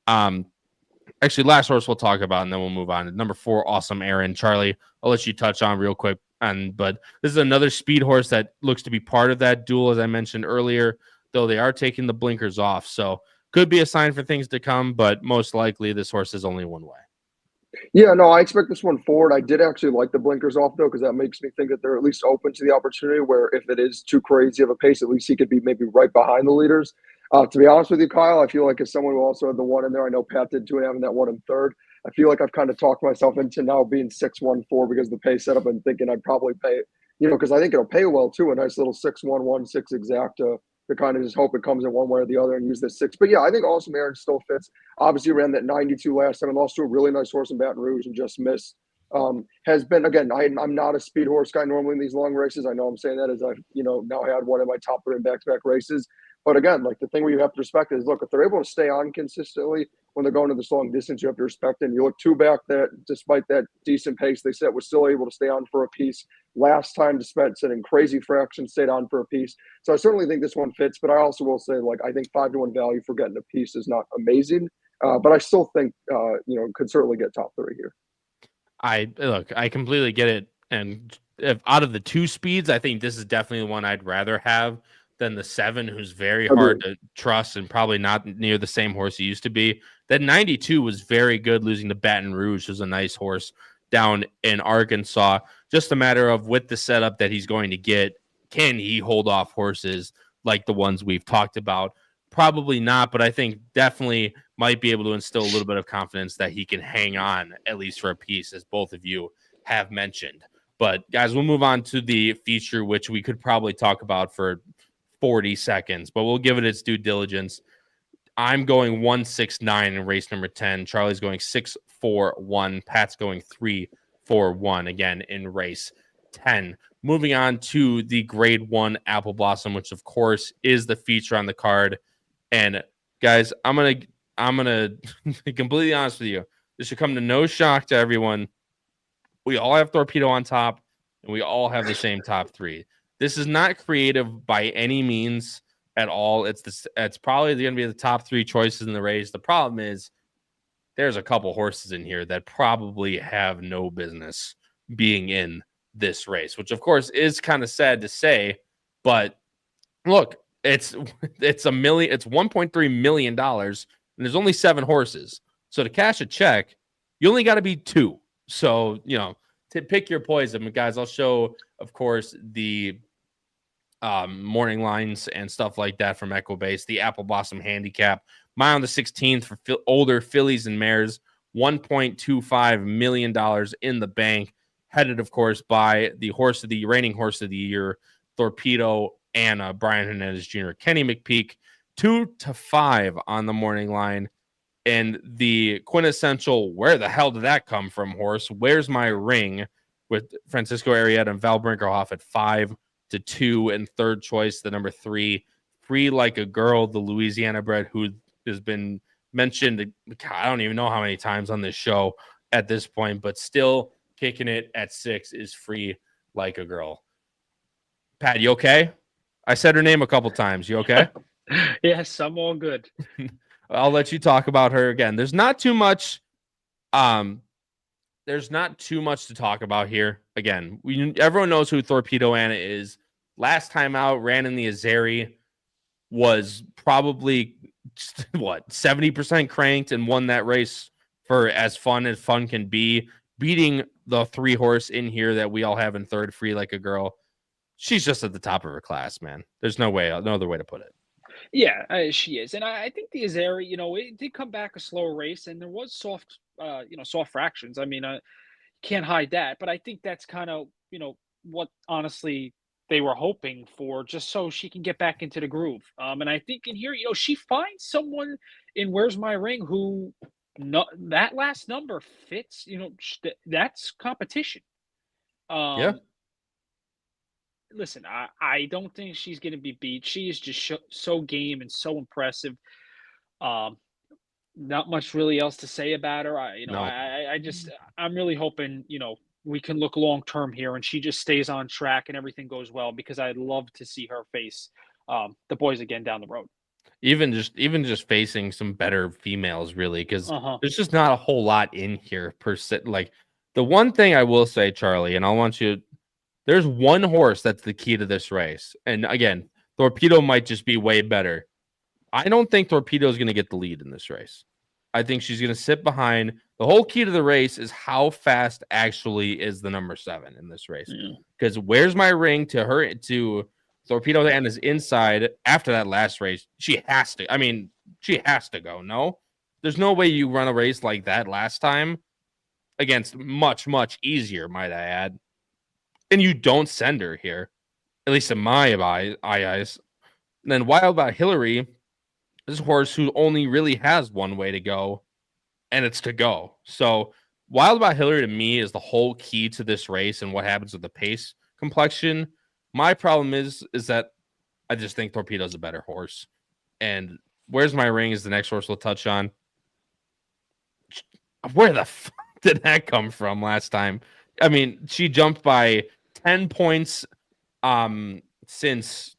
Actually, last horse we'll talk about, and then we'll move on. Number 4, Awesome Aaron. Charlie, I'll let you touch on real quick But this is another speed horse that looks to be part of that duel, as I mentioned earlier, though they are taking the blinkers off. So could be a sign for things to come, but most likely this horse is only one way. Yeah, no, I expect this one forward. I did actually like the blinkers off, though, because that makes me think that they're at least open to the opportunity where if it is too crazy of a pace, at least he could be maybe right behind the leaders. To be honest with you, Kyle, I feel like as someone who also had the one in there, I know Pat did too, and having that one in third, I feel like I've kind of talked myself into now being 6-1-4 because of the pace setup and thinking I'd probably pay, because I think it'll pay well too, a nice little 6-1-1, 6 exact to kind of just hope it comes in one way or the other and use this 6. But yeah, I think Awesome Aaron still fits. Obviously ran that 92 last time and lost to a really nice horse in Baton Rouge and just missed. Has been, again, I'm not a speed horse guy normally in these long races. I know I'm saying that as I've, now had one of my top 3 in back-to-back races. But again, like the thing where you have to respect is, look, if they're able to stay on consistently when they're going to this long distance, you have to respect it. And you look 2 back that despite that decent pace they set, was still able to stay on for a piece. Last time, despite setting crazy fractions, stayed on for a piece. So I certainly think this one fits, but I also will say, like, I think 5-1 value for getting a piece is not amazing. But I still think, could certainly get top 3 here. I completely get it. And if out of the 2 speeds, I think this is definitely the one I'd rather have than the 7, who's very hard to trust and probably not near the same horse he used to be. That 92 was very good, losing to Baton Rouge, who's a nice horse down in Arkansas. Just a matter of with the setup that he's going to get, can he hold off horses like the ones we've talked about? Probably not, but I think definitely might be able to instill a little bit of confidence that he can hang on at least for a piece, as both of you have mentioned. But guys, we'll move on to the feature, which we could probably talk about for 40 seconds, but we'll give it its due diligence. I'm going 1-6-9 in race number 10. Charlie's going 6-4-1. Pat's going 3-4-1 again in race 10. Moving on to the Grade 1 Apple Blossom, which of course is the feature on the card. And guys, I'm gonna be completely honest with you. This should come to no shock to everyone. We all have Torpedo on top, and we all have the same top 3. This is not creative by any means at all. It's probably going to be the top 3 choices in the race. The problem is there's a couple horses in here that probably have no business being in this race, which of course is kind of sad to say, but look, it's $1.3 million and there's only 7 horses. So to cash a check, you only got to be 2. So, to pick your poison, guys, I'll show, of course, the morning lines and stuff like that from Equibase, the Apple Blossom handicap. Mile on the 16th for older fillies and mares, $1.25 million in the bank. Headed, of course, by the reigning horse of the year, Torpedo Anna, Brian Hernandez Jr., Kenny McPeak, 2-5 on the morning line. And the quintessential, where the hell did that come from, horse? Where's my ring? With Francisco Arietta and Val Brinkerhoff at 5-2, and third choice, the number 3, Free Like a Girl, the Louisiana bred, who has been mentioned, I don't even know how many times on this show at this point, but still kicking it at 6 is Free Like a Girl. Pat, you okay? I said her name a couple times. You okay? Yes, I'm all good. I'll let you talk about her again. There's not too much to talk about here. Again, everyone knows who Torpedo Anna is. Last time out, ran in the Azeri, was probably 70% cranked and won that race for as fun can be, beating the 3 horse in here that we all have in third, Free Like a Girl. She's just at the top of her class, man. There's no other way to put it. Yeah, she is. And I think the Azeri, it did come back a slower race, and there was soft fractions. I mean, can't hide that. But I think that's kind of, what honestly they were hoping for, just so she can get back into the groove. And I think in here, she finds someone in Where's My Ring who that last number fits, that's competition. Yeah. Listen, I don't think she's going to be beat. She is just so game and so impressive. Not much really else to say about her. I'm really hoping, we can look long term here and she just stays on track and everything goes well, because I'd love to see her face the boys again down the road. Even just facing some better females, really, because there's just not a whole lot in here per se. Like, the one thing I will say, Charlie, and I want you there's one horse that's the key to this race. And again, Torpedo might just be way better. I don't think Torpedo is going to get the lead in this race. I think she's going to sit behind. The whole key to the race is how fast actually is the number 7 in this race. Because Where's My Ring to Torpedo Anna's inside after that last race, she has to. I mean, she has to go. No, there's no way you run a race like that last time against much, much easier, might I add. And you don't send her here, at least in my eyes. And then Wild About Hillary, this horse who only really has one way to go, and it's to go. So Wild About Hillary to me is the whole key to this race and what happens with the pace complexion. My problem is that I just think Torpedo's a better horse. And Where's My Ring is the next horse we'll touch on. Where the fuck did that come from last time? I mean, she jumped by 10 points since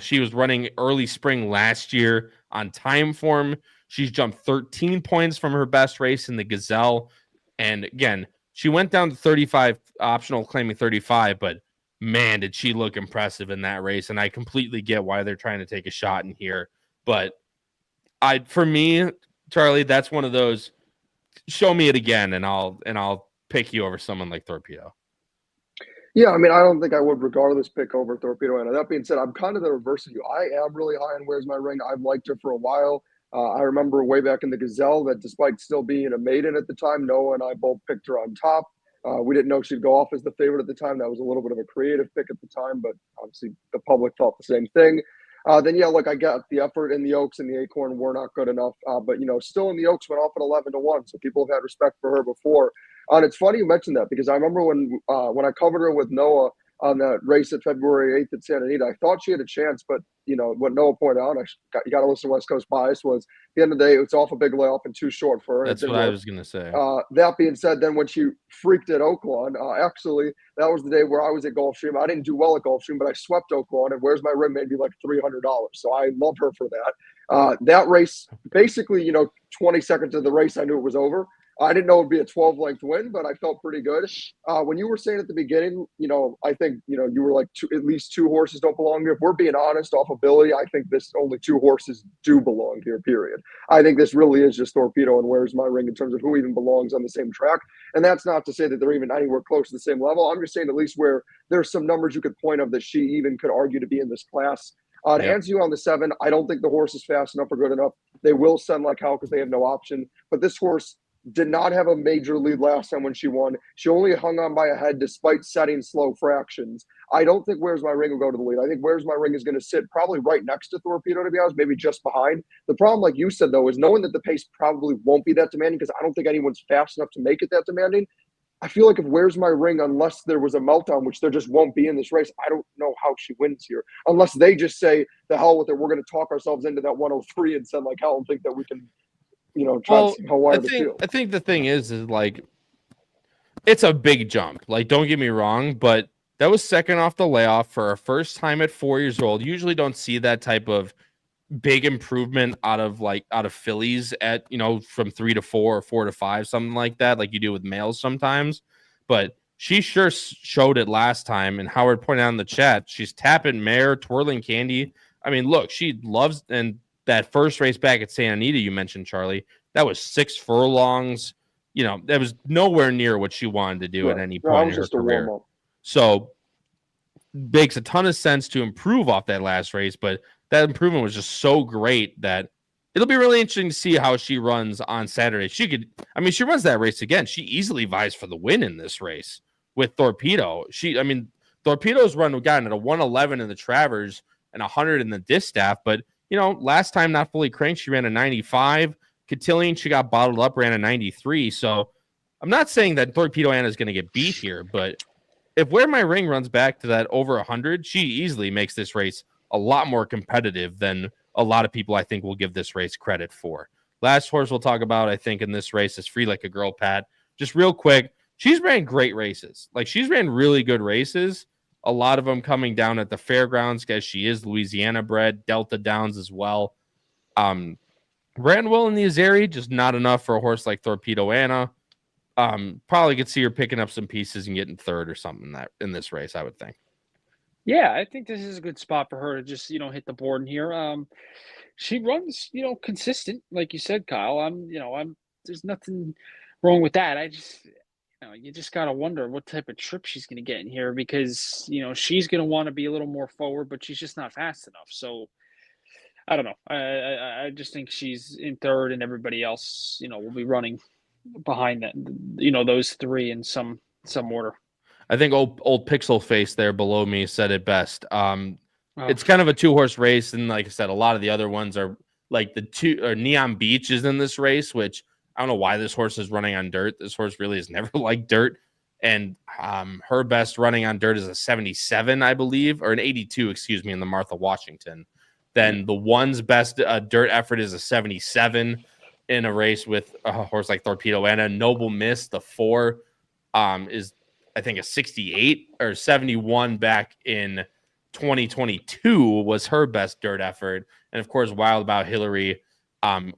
she was running early spring last year on time form. She's jumped 13 points from her best race in the Gazelle. And again, she went down to 35, optional claiming 35, but man, did she look impressive in that race. And I completely get why they're trying to take a shot in here. But for me, Charlie, that's one of those, show me it again and I'll pick you over someone like Torpedo. Yeah, I mean, I don't think I would regardless pick over Torpedo Anna. That being said, I'm kind of the reverse of you. I am really high on Where's My Ring. I've liked her for a while. I remember way back in the Gazelle that despite still being a maiden at the time, Noah and I both picked her on top. We didn't know she'd go off as the favorite at the time. That was a little bit of a creative pick at the time, but obviously the public thought the same thing. Then, yeah, look, I got the effort in the Oaks and the Acorn were not good enough. But, still in the Oaks went off at 11-1. So people have had respect for her before. And it's funny you mentioned that because I remember when I covered her with Noah on that race at February 8th at Santa Anita, I thought she had a chance. But, what Noah pointed out, you got to listen to West Coast Bias, was at the end of the day, it's off a big layoff and too short for her. That's what I was going to say. That being said, then when she freaked at Oaklawn, actually, that was the day where I was at Gulfstream. I didn't do well at Gulfstream, but I swept Oaklawn, and Where's My Ring made me like $300. So I love her for that. That race, basically, 20 seconds of the race, I knew it was over. I didn't know it would be a 12-length win, but I felt pretty good. When you were saying at the beginning, I think, you were like at least 2 horses don't belong here. If we're being honest off ability, I think this only 2 horses do belong here, period. I think this really is just Torpedo and Where's My Ring in terms of who even belongs on the same track. And that's not to say that they're even anywhere close to the same level. I'm just saying at least where there's some numbers you could point of that she even could argue to be in this class. To answer you on the 7, I don't think the horse is fast enough or good enough. They will send like hell because they have no option. But this horse did not have a major lead last time when she won. She only hung on by a head despite setting slow fractions. I don't think Where's My Ring will go to the lead. I think Where's My Ring is going to sit probably right next to Torpedo, to be honest, maybe just behind. The problem, like you said, though, is knowing that the pace probably won't be that demanding because I don't think anyone's fast enough to make it that demanding. I feel like if Where's My Ring, unless there was a meltdown, which there just won't be in this race, I don't know how she wins here. Unless they just say, the hell with it, we're going to talk ourselves into that 103 and send like hell and think that we can try to see how wide the field. I think the thing is like, it's a big jump. Like, don't get me wrong, but that was second off the layoff for our first time at 4 years old. Usually don't see that type of big improvement out of fillies at, from 3 to 4 or 4 to 5, something like that, like you do with males sometimes. But she sure showed it last time. And Howard pointed out in the chat, she's tapping mare, twirling candy. I mean, look, she loves, and that first race back at Santa Anita, you mentioned, Charlie, that was 6 furlongs. That was nowhere near what she wanted to do at any point in her career. So makes a ton of sense to improve off that last race, but that improvement was just so great that it'll be really interesting to see how she runs on Saturday. She runs that race again. She easily vies for the win in this race with Torpedo. Torpedo's run gotten at a 111 in the Travers and 100 in the Distaff, but last time not fully cranked, she ran a 95. Cotillion, she got bottled up, ran a 93. So I'm not saying that Torpedo Anna is going to get beat here, but if Where My Ring runs back to that over 100, she easily makes this race a lot more competitive than a lot of people I think will give this race credit for. Last horse we'll talk about, I think, in this race is Free Like a Girl, Pat. Just real quick, she's ran great races. Like, she's ran really good races. A lot of them coming down at the fairgrounds because she is Louisiana bred, Delta Downs as well. Ran well in the Azeri, just not enough for a horse like Torpedo Anna. Probably could see her picking up some pieces and getting third or something in this race, I would think. Yeah, I think this is a good spot for her to just, hit the board in here. She runs, consistent, like you said, Kyle. There's nothing wrong with that. I just, you just gotta wonder what type of trip she's gonna get in here because, she's gonna want to be a little more forward, but she's just not fast enough. So I don't know. I just think she's in third, and everybody else, will be running behind that. Those three in some order. I think old Pixel Face there below me said it best. It's kind of a 2-horse race, and like I said, a lot of the other ones are like Neon Beach is in this race, which I don't know why this horse is running on dirt. This horse really has never liked dirt, and her best running on dirt is a 77, I believe, or an 82, excuse me, in the Martha Washington. Then the one's best dirt effort is a 77 in a race with a horse like Torpedo Anna. Noble Miss, the 4, is I think a 68 or 71 back in 2022 was her best dirt effort. And of course, Wild About Hillary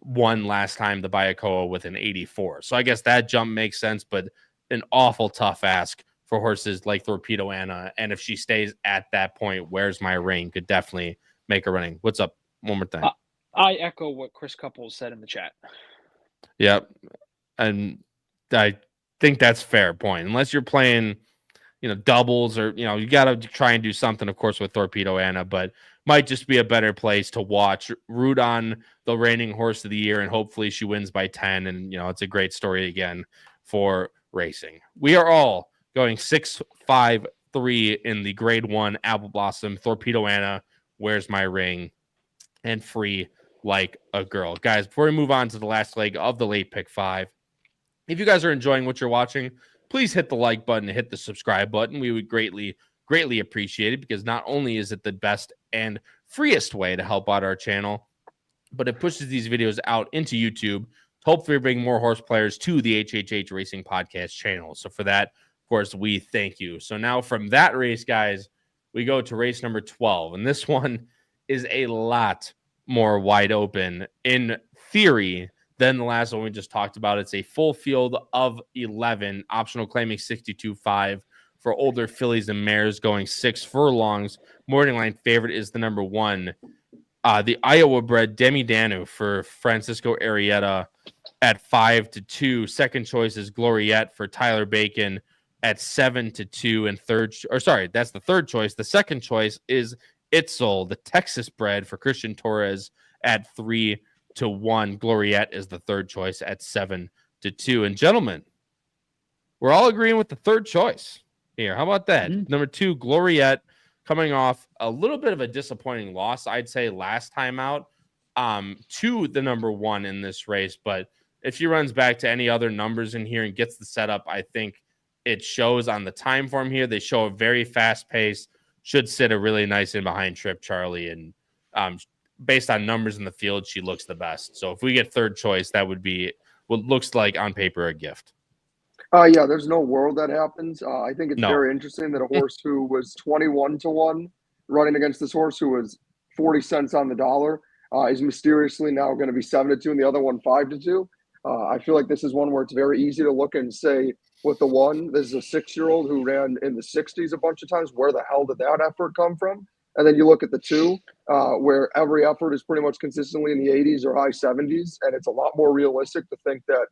won last time the Bayakoa with an 84. So I guess that jump makes sense, but an awful tough ask for horses like Torpedo Anna. And if she stays at that point, Where's My Ring could definitely make a running. What's up? One more time. I echo what Chris Couples said in the chat. Yep. And I think that's fair point. Unless you're playing, doubles or, you got to try and do something, of course, with Torpedo Anna, but might just be a better place to watch. Root on the reigning horse of the year, and hopefully she wins by 10. And, it's a great story again for racing. We are all going 6-5-3 in the Grade 1 Apple Blossom, Torpedo Anna, Where's My Ring, and Free Like a Girl. Guys, before we move on to the last leg of the late pick 5, if you guys are enjoying what you're watching, please hit the like button and hit the subscribe button. We would greatly appreciate it because not only is it the best and freest way to help out our channel, but it pushes these videos out into YouTube to hopefully bring more horse players to the HHH Racing Podcast channel. So for that, of course, we thank you. So now from that race, guys, we go to race number 12, and this one is a lot more wide open in theory than the last one we just talked about. It's a full field of 11, optional claiming 62.5 for older fillies and mares going 6 furlongs. Morning line favorite is the number 1, the Iowa bred Demi Danu for Francisco Arrieta at 5-2. Second choice is Gloriette for Tyler Bacon at 7-2, and that's the third choice. The second choice is Itzel, the Texas bred for Christian Torres at 3-1. Gloriette is the third choice at 7-2. And gentlemen, we're all agreeing with the third choice here. How about that? Number 2, Gloriette, coming off a little bit of a disappointing loss, I'd say, last time out to the number 1 in this race. But if she runs back to any other numbers in here and gets the setup, I think it shows on the time form here. They show a very fast pace, should sit a really nice in behind Trip Charlie. And based on numbers in the field, she looks the best. So if we get third choice, that would be what looks like on paper a gift. Yeah, there's no world that happens. I think it's very interesting that a horse who was 21-1 running against this horse who was 40 cents on the dollar is mysteriously now going to be 7-2 and the other one 5-2. I feel like this is one where it's very easy to look and say, with the 1, this is a 6-year-old who ran in the 60s a bunch of times. Where the hell did that effort come from? And then you look at the 2, where every effort is pretty much consistently in the 80s or high 70s, and it's a lot more realistic to think that,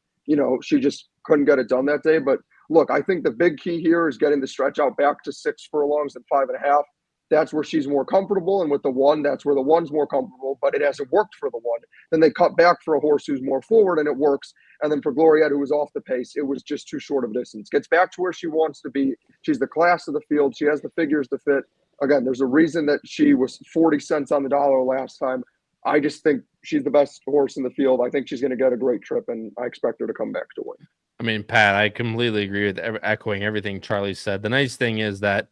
she just couldn't get it done that day. But look, I think the big key here is getting the stretch out back to 6 furlongs and 5.5. That's where she's more comfortable. And with the 1, that's where the 1's more comfortable, but it hasn't worked for the 1. Then they cut back for a horse who's more forward and it works. And then for Gloriette, who was off the pace, it was just too short of a distance. Gets back to where she wants to be. She's the class of the field. She has the figures to fit. Again, there's a reason that she was 40 cents on the dollar last time. I just think she's the best horse in the field. I think she's going to get a great trip, and I expect her to come back to win. I mean, Pat, I completely agree with echoing everything Charlie said. The nice thing is that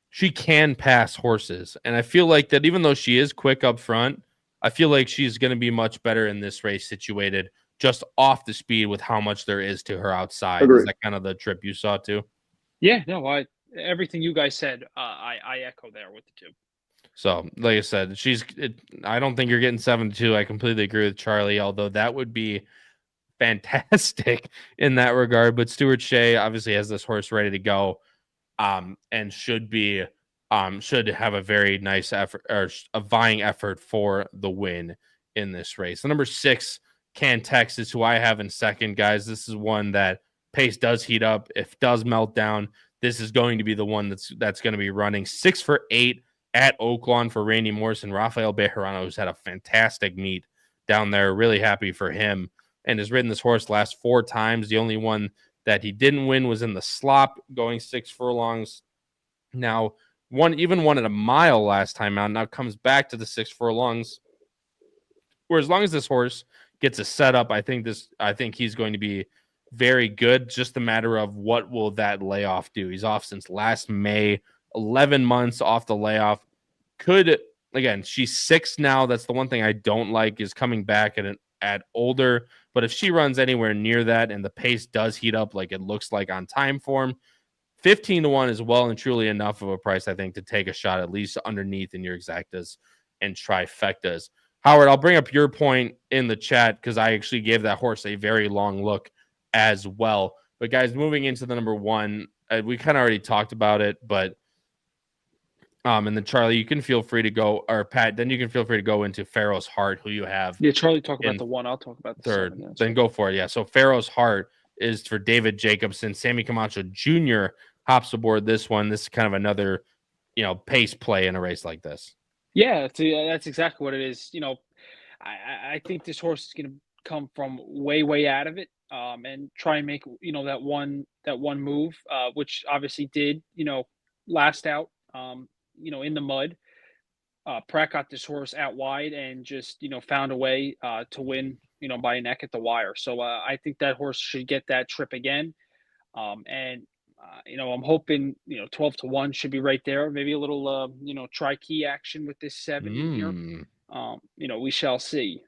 she can pass horses, and I feel like that even though she is quick up front, I feel like she's going to be much better in this race situated just off the speed with how much there is to her outside. Agreed. Is that kind of the trip you saw too? Yeah, no, everything you guys said, I echo there with the 2. So, like I said, I don't think you're getting 7-2. I completely agree with Charlie, although that would be fantastic in that regard. But Stuart Shea obviously has this horse ready to go, and should have a very nice effort, or a vying effort for the win in this race. The number 6, Can Texas, who I have in second, guys. This is one that pace does heat up. If does melt down, this is going to be the one that's going to be running 6 for 8 at Oaklawn for Randy Morrison. Rafael Bejarano, who's had a fantastic meet down there. Really happy for him, and has ridden this horse last 4 times. The only one that he didn't win was in the slop, going 6 furlongs. Now, won at a mile last time out. Now comes back to the 6 furlongs. Where as long as this horse gets a setup, I think he's going to be very good. Just a matter of what will that layoff do. He's off since last May, 11 months off the layoff. She's 6 now. That's the one thing I don't like, is coming back at older. But if she runs anywhere near that and the pace does heat up like it looks like on time form, 15-1 is well and truly enough of a price, I think, to take a shot at least underneath in your exactas and trifectas. Howard, I'll bring up your point in the chat because I actually gave that horse a very long look as well. But guys, moving into the number 1, we kind of already talked about it, but and then Charlie, you can feel free to go, or Pat, then you can feel free to go into Pharaoh's Heart, who you have. Yeah, Charlie, talk about the 1. I'll talk about the third. 7. Then go for it. Yeah. So Pharaoh's Heart is for David Jacobson. Sammy Camacho Jr. hops aboard this one. This is kind of another, pace play in a race like this. Yeah, that's exactly what it is. I think this horse is going to come from way out of it, and try and make that one move, which obviously did last out. In the mud. Pratt got this horse out wide and just, found a way to win, by a neck at the wire. So I think that horse should get that trip again. I'm hoping, 12-1 should be right there. Maybe a little, tri-key action with this 7 in here. We shall see.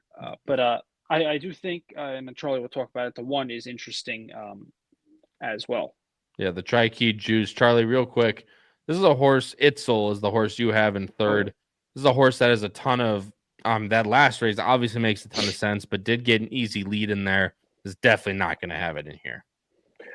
But I do think, and then Charlie will talk about it, the 1 is interesting as well. Yeah, the tri-key juice. Charlie, real quick. This is a horse. Itzel is the horse you have in third. This is a horse that has a ton of that last race obviously makes a ton of sense, but did get an easy lead in there. Is definitely not going to have it in here.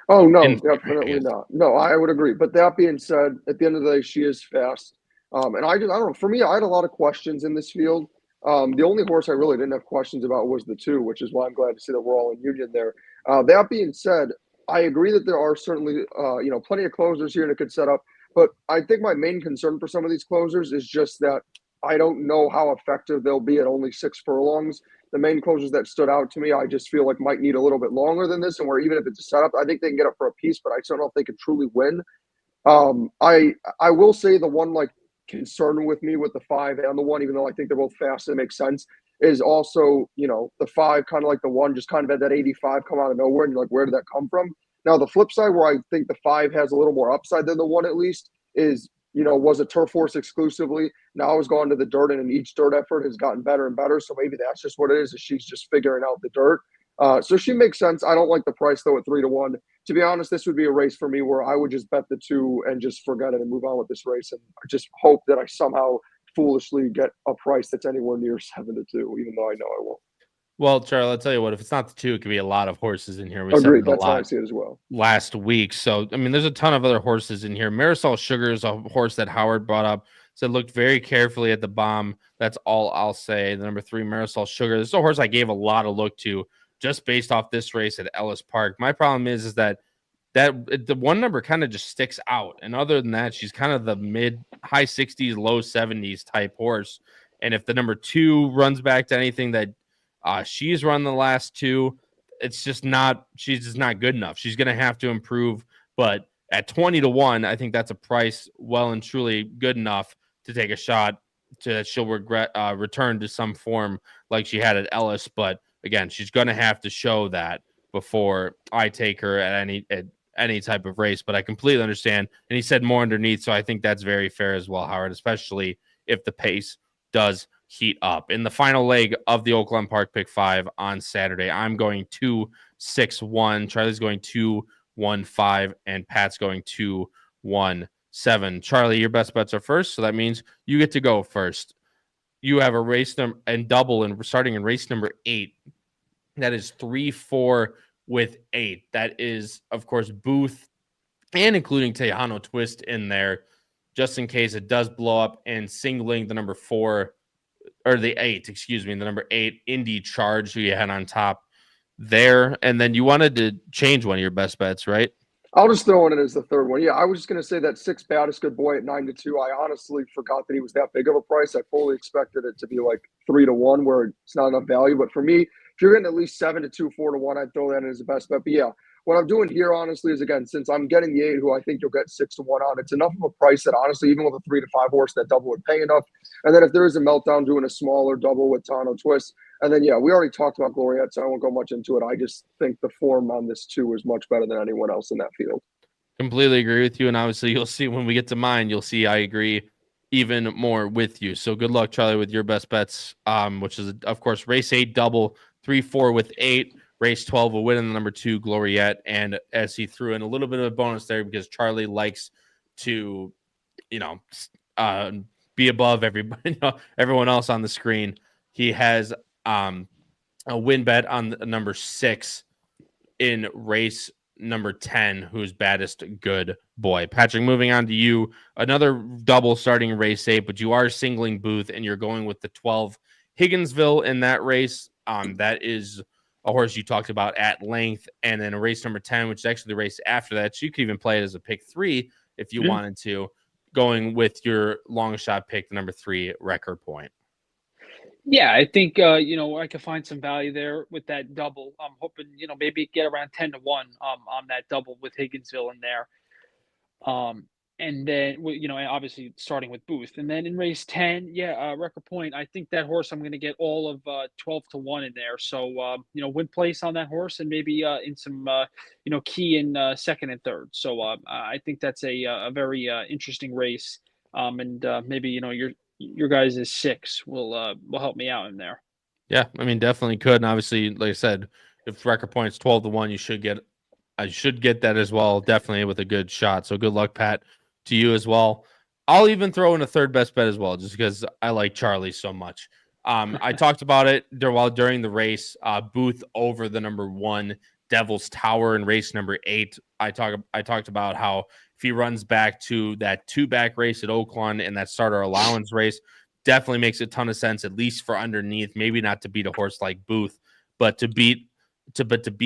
Oh no, definitely not. No, I would agree. But that being said, at the end of the day, she is fast. And I don't know. For me, I had a lot of questions in this field. The only horse I really didn't have questions about was the 2, which is why I'm glad to see that we're all in union there. That being said, I agree that there are certainly plenty of closers here that could set up. But I think my main concern for some of these closers is just that I don't know how effective they'll be at only 6 furlongs. The main closers that stood out to me, I just feel like might need a little bit longer than this, and where even if it's a setup, I think they can get up for a piece, but I still don't know if they can truly win. I will say the one concern with me with the 5 and the 1, even though I think they're both fast and it makes sense, is also the 5 kind of like the 1 just kind of had that 85 come out of nowhere, and you're like, where did that come from? Now, the flip side where I think the 5 has a little more upside than the 1 at least is, was a turf horse exclusively. Now has gone to the dirt, and each dirt effort has gotten better and better. So maybe that's just what it is she's just figuring out the dirt. So she makes sense. I don't like the price, though, at 3-1. To be honest, this would be a race for me where I would just bet the 2 and just forget it and move on with this race and just hope that I somehow foolishly get a price that's anywhere near 7-2, even though I know I won't. Well, Charlie, I'll tell you what, if it's not the 2, it could be a lot of horses in here. We Agreed. said That's a lot how I see it as well. Last week. So, I mean, there's a ton of other horses in here. Marisol Sugar is a horse that Howard brought up. So looked very carefully at the bomb. That's all I'll say. The number 3, Marisol Sugar. This is a horse I gave a lot of look to just based off this race at Ellis Park. My problem is that the 1 number kind of just sticks out. And other than that, she's kind of the high 60s, low 70s type horse. And if the number 2 runs back to anything that she's run the last 2, she's just not good enough. She's going to have to improve. But at 20-1, I think that's a price well and truly good enough to take a shot that she'll return to some form like she had at Ellis. But again, she's going to have to show that before I take her at any type of race. But I completely understand. And he said more underneath, so I think that's very fair as well, Howard, especially if the pace does heat up. In the final leg of the Oaklawn Park Pick 5 on Saturday, I'm going 2-6-1. Charlie's going 2-1-5, and Pat's going 2-1-7. Charlie, your best bets are first, so that means you get to go first. You have a race number and double, and starting in race number 8. That is 3-4 with 8. That is, of course, Booth and including Tejano Twist in there, just in case it does blow up, and singling the number 4 or the 8, excuse me, the number 8 Indy Charge, who you had on top there. And then you wanted to change one of your best bets, right? I'll just throw in it as the third one. Yeah, I was just going to say that 6 Baddest Good Boy at 9-2. I honestly forgot that he was that big of a price. I fully expected it to be like 3-1, where it's not enough value. But for me, if you're getting at least 7-2, 4-1, I'd throw that in as the best bet. But yeah, what I'm doing here, honestly, is again, since I'm getting the 8, who I think you'll get 6-1 on, it's enough of a price that honestly, even with a 3-5 horse, that double would pay enough. And then if there is a meltdown, doing a smaller double with Tano Twist. And then, yeah, we already talked about Gloriette, so I won't go much into it. I just think the form on this 2 is much better than anyone else in that field. Completely agree with you. And obviously, you'll see when we get to mine, you'll see I agree even more with you. So good luck, Charlie, with your best bets, which is, of course, race 8 double, 3-4 with 8, race 12 a win in the number 2 Gloriette. And as he threw in a little bit of a bonus there, because Charlie likes to, be above everybody, everyone else on the screen. He has a win bet on the number 6 in race number 10, who's Baddest Good Boy. Patrick, moving on to you. Another double starting race 8, but you are singling Booth, and you're going with the 12 Higginsville in that race. That is a horse you talked about at length. And then race number 10, which is actually the race after that. So you could even play it as a pick 3 if you wanted to, going with your long shot pick, the number 3 Record Point. Yeah, I think, I could find some value there with that double. I'm hoping, maybe get around 10-1 on that double with Higginsville in there. And then, obviously starting with Booth. And then in race 10, Record Point, I think that horse, I'm going to get all of 12-1 in there. So, win place on that horse, and maybe in some, key in second and third. So I think that's a very interesting race. And maybe, your guys' 6 will help me out in there. Yeah, I mean, definitely could. And obviously, like I said, if Record Point's 12-1, I should get that as well, definitely with a good shot. So good luck, Pat, to you as well. I'll even throw in a third best bet as well, just because I like Charlie so much. I talked about it during the race. Booth over the number 1 Devil's Tower in race number 8. I talked about how if he runs back to that 2-back race at Oaklawn and that starter allowance race, definitely makes a ton of sense, at least for underneath. Maybe not to beat a horse like Booth, but to be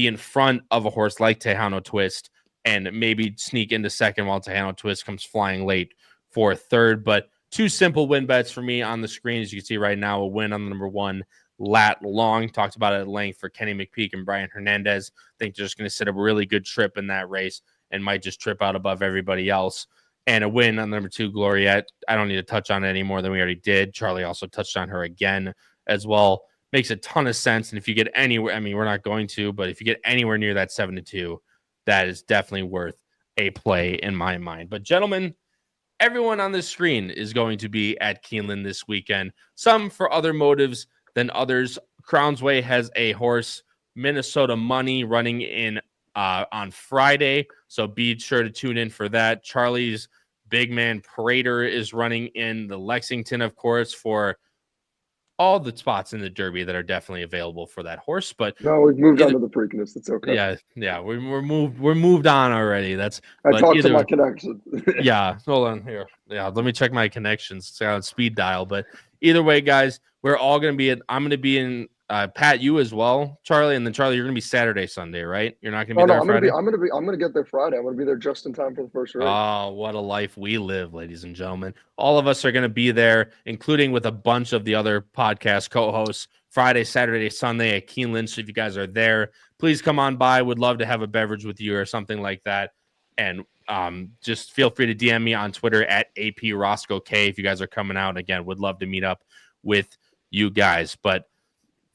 in front of a horse like Tejano Twist and maybe sneak into second while Tejano Twist comes flying late for third. But 2 simple win bets for me on the screen, as you can see right now. A win on the number 1 Lat Long. Talked about it at length for Kenny McPeak and Brian Hernandez. I think they're just going to set up a really good trip in that race and might just trip out above everybody else. And a win on number 2 Gloriette. I don't need to touch on it any more than we already did. Charlie also touched on her again as well. Makes a ton of sense. And if you get anywhere, I mean, we're not going to, but if you get anywhere near that 7-2, that is definitely worth a play in my mind. But gentlemen, everyone on this screen is going to be at Keeneland this weekend. Some for other motives than others. Crownsway has a horse, Minnesota Money, running in on Friday. So be sure to tune in for that. Charlie's big man Prater is running in the Lexington, of course, for all the spots in the Derby that are definitely available for that horse. But no, we've moved on to the Preakness. It's okay. Yeah, we're moved on already. I talked to my connections. Yeah, hold on here. Yeah, let me check my connections. It's on speed dial. But either way, guys, we're all going to be I'm going to be in Pat, you as well, Charlie, and then Charlie, you're going to be Saturday, Sunday, right? You're not going to be there Friday? I'm going to get there Friday. I'm going to be there just in time for the first race. Oh, what a life we live, ladies and gentlemen. All of us are going to be there, including with a bunch of the other podcast co-hosts, Friday, Saturday, Sunday at Keeneland. So if you guys are there, please come on by. Would love to have a beverage with you or something like that. And just feel free to DM me on Twitter at APRoscoeK if you guys are coming out. Again, would love to meet up with you guys. But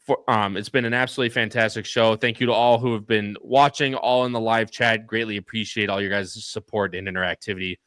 it's been an absolutely fantastic show. Thank you to all who have been watching, all in the live chat. Greatly appreciate all your guys' support and interactivity.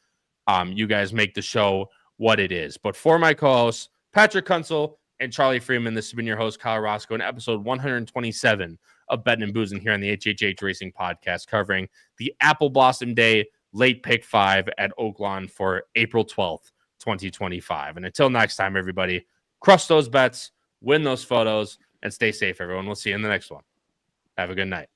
You guys make the show what it is. But for my co-hosts, Patrick Kunsel and Charlie Freeman, this has been your host, Kyle Roscoe, in episode 127 of Bettin N Boozin here on the HHH Racing Podcast, covering the Apple Blossom Day Late Pick 5 at Oaklawn for April 12th, 2025. And until next time, everybody, crush those bets, win those photos, and stay safe, everyone. We'll see you in the next one. Have a good night.